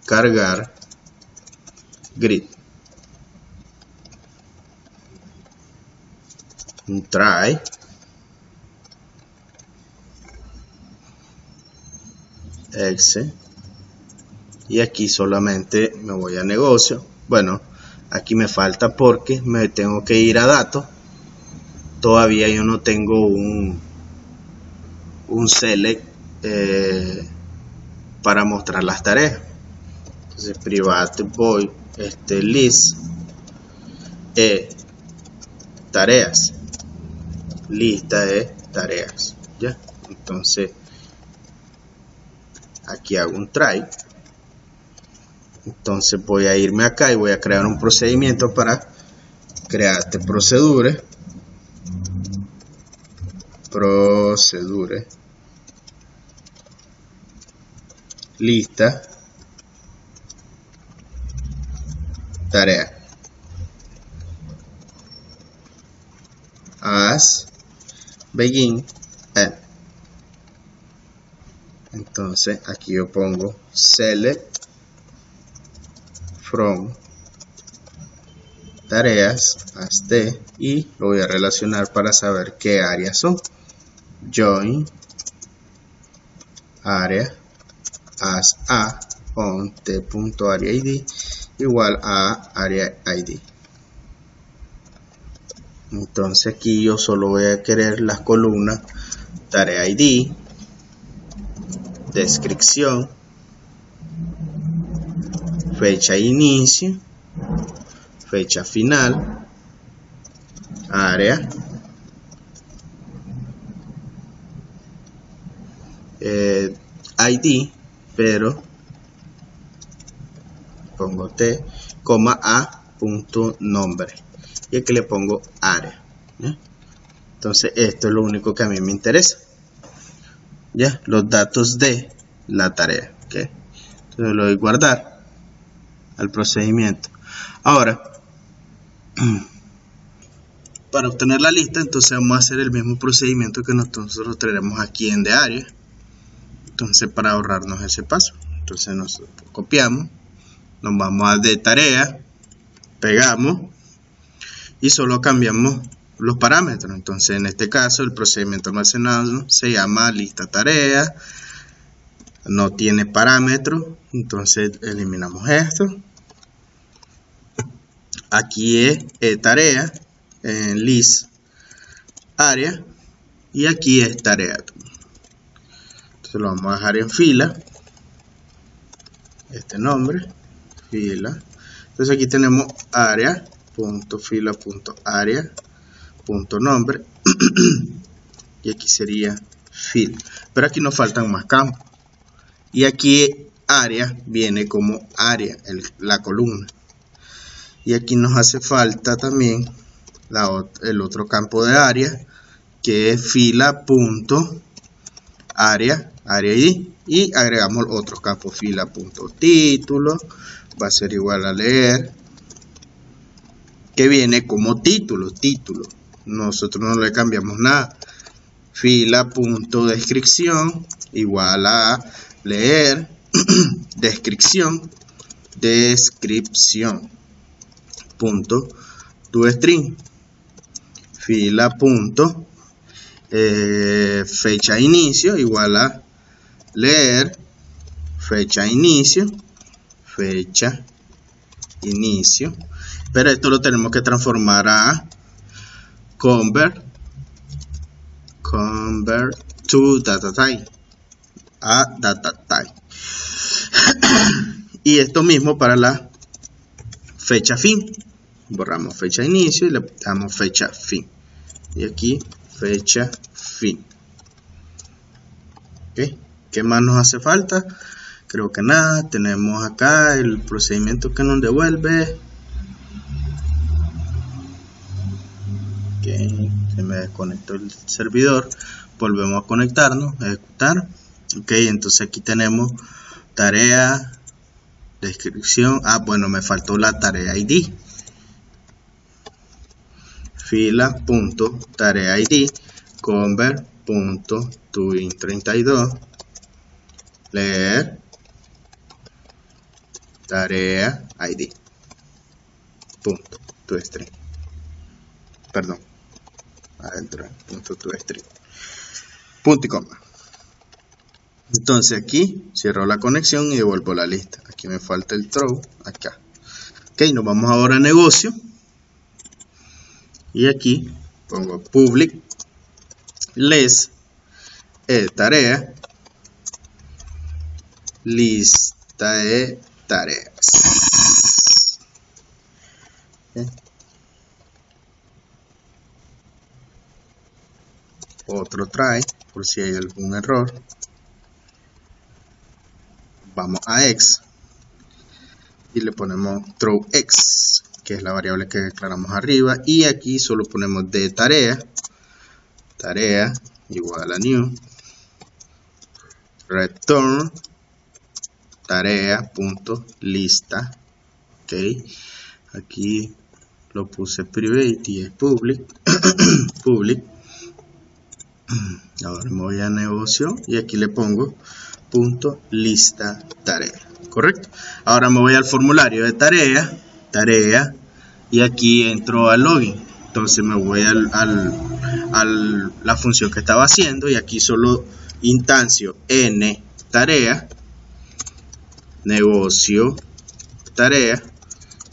cargar grid. Un try. Exe. Y aquí solamente me voy a negocio. Bueno, aquí me falta porque me tengo que ir a datos. Todavía yo no tengo un select para mostrar las tareas. Entonces private void list tareas, lista de tareas, ya. Entonces aquí hago un try. Entonces voy a irme acá y voy a crear un procedimiento para crear este procedure lista tarea as begin end. Entonces aquí yo pongo select from tareas hasta y lo voy a relacionar para saber qué áreas son. Join área as a on t.area id igual a área id. Entonces aquí yo solo voy a querer las columnas tarea id, descripción, fecha inicio, fecha final, área, ID, pero pongo t, coma a punto nombre y aquí le pongo área. ¿Ya? Entonces esto es lo único que a mí me interesa, ya, los datos de la tarea. ¿Okay? Entonces lo doy guardar al procedimiento. Ahora para obtener la lista, entonces vamos a hacer el mismo procedimiento que nosotros traeremos aquí en de área. Entonces para ahorrarnos ese paso, entonces nos copiamos, nos vamos a de tarea, pegamos y solo cambiamos los parámetros. Entonces en este caso el procedimiento almacenado se llama lista tarea, no tiene parámetros, entonces eliminamos esto. Aquí es tarea en list área y aquí es tarea. Entonces lo vamos a dejar en fila, este nombre, fila. Entonces aquí tenemos área punto fila punto área punto nombre y aquí sería fila, pero aquí nos faltan más campos y aquí área viene como área, la columna, y aquí nos hace falta también el otro campo de área que es fila punto área id y agregamos otros campos, fila punto título va a ser igual a leer, que viene como título, nosotros no le cambiamos nada, fila.descripción igual a leer descripción punto toString, fila punto fecha inicio igual a leer fecha inicio, pero esto lo tenemos que transformar a convert to data type, a data type. Y esto mismo para la fecha fin, borramos fecha inicio y le damos fecha fin, y aquí fecha fin. ¿Okay? ¿Qué más nos hace falta? Creo que nada. Tenemos acá el procedimiento que nos devuelve. Okay. Se me desconectó el servidor, volvemos a conectarnos, a ejecutar. Ok, entonces aquí tenemos tarea, descripción. Bueno, me faltó la tarea ID, fila.tarea ID convert.toInt32 leer tarea ID punto toString, perdón, adentro punto toString, punto y coma. Entonces aquí cierro la conexión y devuelvo la lista. Aquí me falta el throw acá. Ok, nos vamos ahora a negocio y aquí pongo public list tarea, lista de tareas. ¿Okay? Otro try por si hay algún error. Vamos a x y le ponemos throw x, que es la variable que declaramos arriba, y aquí solo ponemos de tarea igual a new return tarea.lista. Ok, aquí lo puse private y es public. public. Ahora me voy a negocio y aquí le pongo punto lista tarea, correcto. Ahora me voy al formulario de tarea y aquí entro al login. Entonces me voy a la función que estaba haciendo y aquí solo instancio n tarea negocio tarea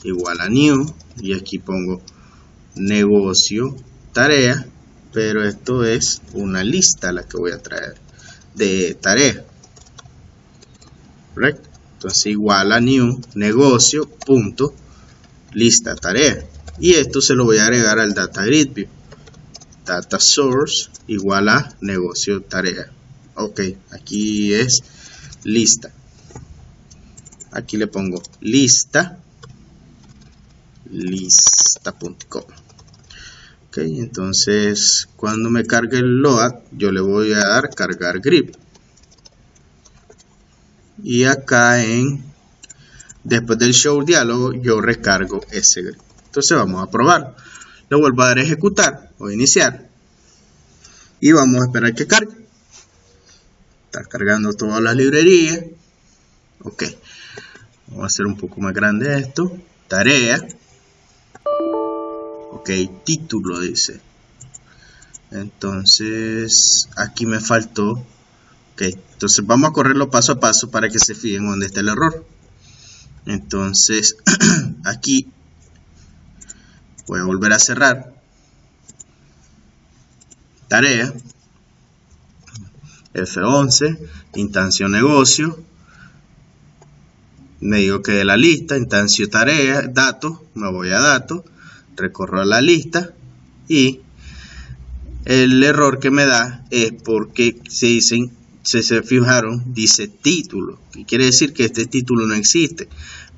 igual a new, y aquí pongo negocio tarea, pero esto es una lista la que voy a traer de tarea, correcto. Entonces igual a new negocio punto lista tarea, y esto se lo voy a agregar al data grid view, data source igual a negocio tarea. Ok, aquí es lista, aquí le pongo lista.com. Ok, entonces cuando me cargue el load yo le voy a dar cargar grip, y acá después del show diálogo yo recargo ese grip. Entonces vamos a probar, le vuelvo a dar ejecutar o iniciar y vamos a esperar que cargue. Está cargando todas las librerías. Ok, vamos a hacer un poco más grande esto. Tarea, ok, título dice. Entonces aquí me faltó. Ok, entonces vamos a correrlo paso a paso para que se fijen dónde está el error. Entonces aquí voy a volver a cerrar tarea, F11, instancio negocio, me digo que de la lista, instancio tarea, datos, me voy a datos, recorro a la lista y el error que me da es porque si se fijaron, dice título, y quiere decir que este título no existe,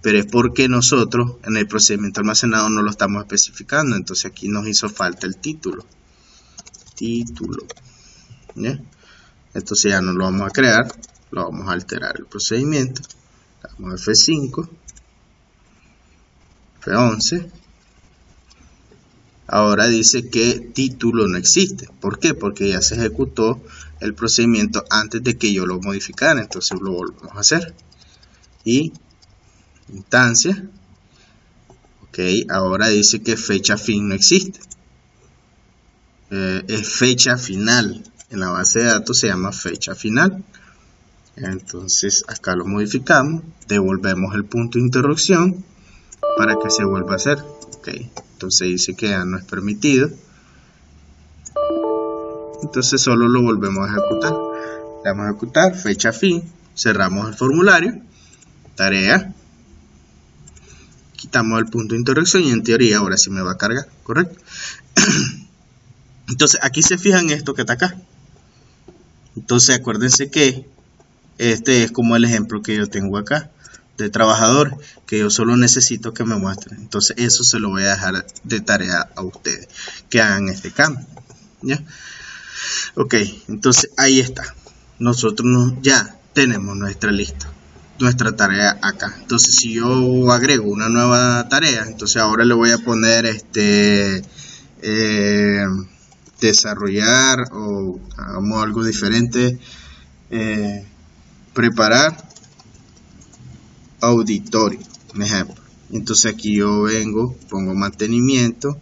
pero es porque nosotros en el procedimiento almacenado no lo estamos especificando. Entonces aquí nos hizo falta el título. ¿Bien? Entonces ya no lo vamos a crear, lo vamos a alterar el procedimiento. Damos F5, F11, ahora dice que título no existe. ¿Por qué? Porque ya se ejecutó el procedimiento antes de que yo lo modificara. Entonces lo volvemos a hacer. Y instancia. Ok, ahora dice que fecha fin no existe. Es fecha final. En la base de datos se llama fecha final. Entonces acá lo modificamos. Devolvemos el punto de interrupción para que se vuelva a hacer. Ok, entonces dice que ya no es permitido. Entonces solo lo volvemos a ejecutar. Le vamos a ejecutar, fecha fin. Cerramos el formulario. Tarea. Quitamos el punto de interrupción y en teoría ahora sí me va a cargar, ¿correcto? Entonces aquí se fijan esto que está acá. Entonces acuérdense que este es como el ejemplo que yo tengo acá de trabajador, que yo solo necesito que me muestren. Entonces eso se lo voy a dejar de tarea a ustedes, que hagan este cambio, ¿ya? Ok, entonces ahí está. Nosotros ya tenemos nuestra lista, nuestra tarea acá. Entonces si yo agrego una nueva tarea, entonces ahora le voy a poner desarrollar, o hagamos algo diferente, preparar auditorio, un ejemplo. Entonces aquí yo vengo, pongo mantenimiento,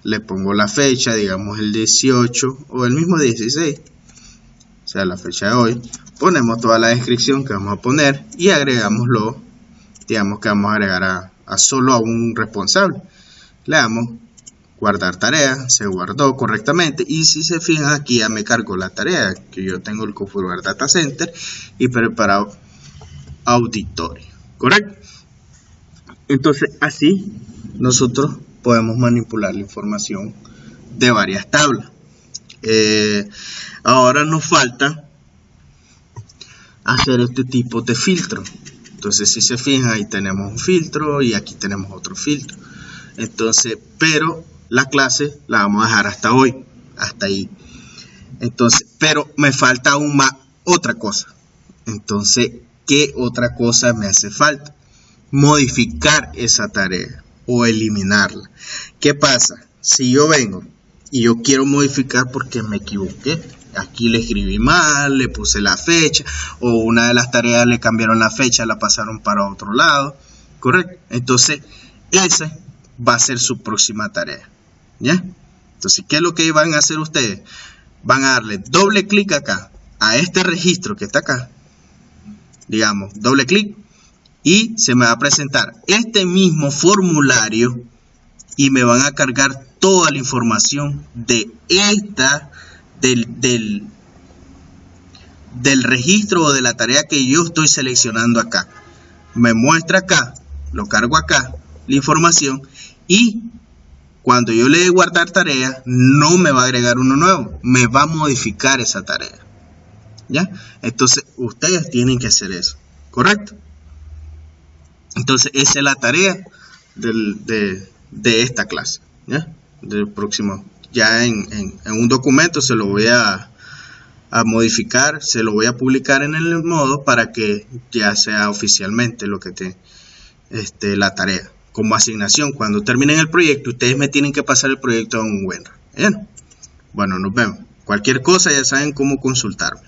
le pongo la fecha, digamos el 18 o el mismo 16, o sea la fecha de hoy. Ponemos toda la descripción que vamos a poner y agregamos digamos que vamos a agregar solo a un responsable. Le damos guardar tarea, se guardó correctamente y si se fijan aquí ya me cargó la tarea que yo tengo, el configurar data center y preparado auditorio, ¿correcto? Entonces así nosotros podemos manipular la información de varias tablas. Ahora nos falta hacer este tipo de filtro. Entonces si se fijan ahí tenemos un filtro y aquí tenemos otro filtro. Entonces, pero la clase la vamos a dejar hasta hoy, hasta ahí. Entonces, pero me falta aún más otra cosa. Entonces, ¿qué otra cosa me hace falta? Modificar esa tarea o eliminarla. ¿Qué pasa? Si yo vengo y yo quiero modificar porque me equivoqué, aquí le escribí mal, le puse la fecha, o una de las tareas le cambiaron la fecha, la pasaron para otro lado, ¿correcto? Entonces, esa va a ser su próxima tarea, ¿ya? Entonces, ¿qué es lo que van a hacer ustedes? Van a darle doble clic acá, a este registro que está acá, digamos, doble clic, y se me va a presentar este mismo formulario y me van a cargar toda la información de del registro o de la tarea que yo estoy seleccionando acá. Me muestra acá, lo cargo acá, la información, y cuando yo le dé guardar tarea, no me va a agregar uno nuevo, me va a modificar esa tarea, ¿ya? Entonces, ustedes tienen que hacer eso, ¿correcto? Entonces, esa es la tarea de esta clase, ¿ya? Del próximo, ya en un documento se lo voy a modificar, se lo voy a publicar en el modo para que ya sea oficialmente lo que la tarea. Como asignación, cuando terminen el proyecto, ustedes me tienen que pasar el proyecto a un WinRAR. Bueno, nos vemos. Cualquier cosa ya saben cómo consultarme.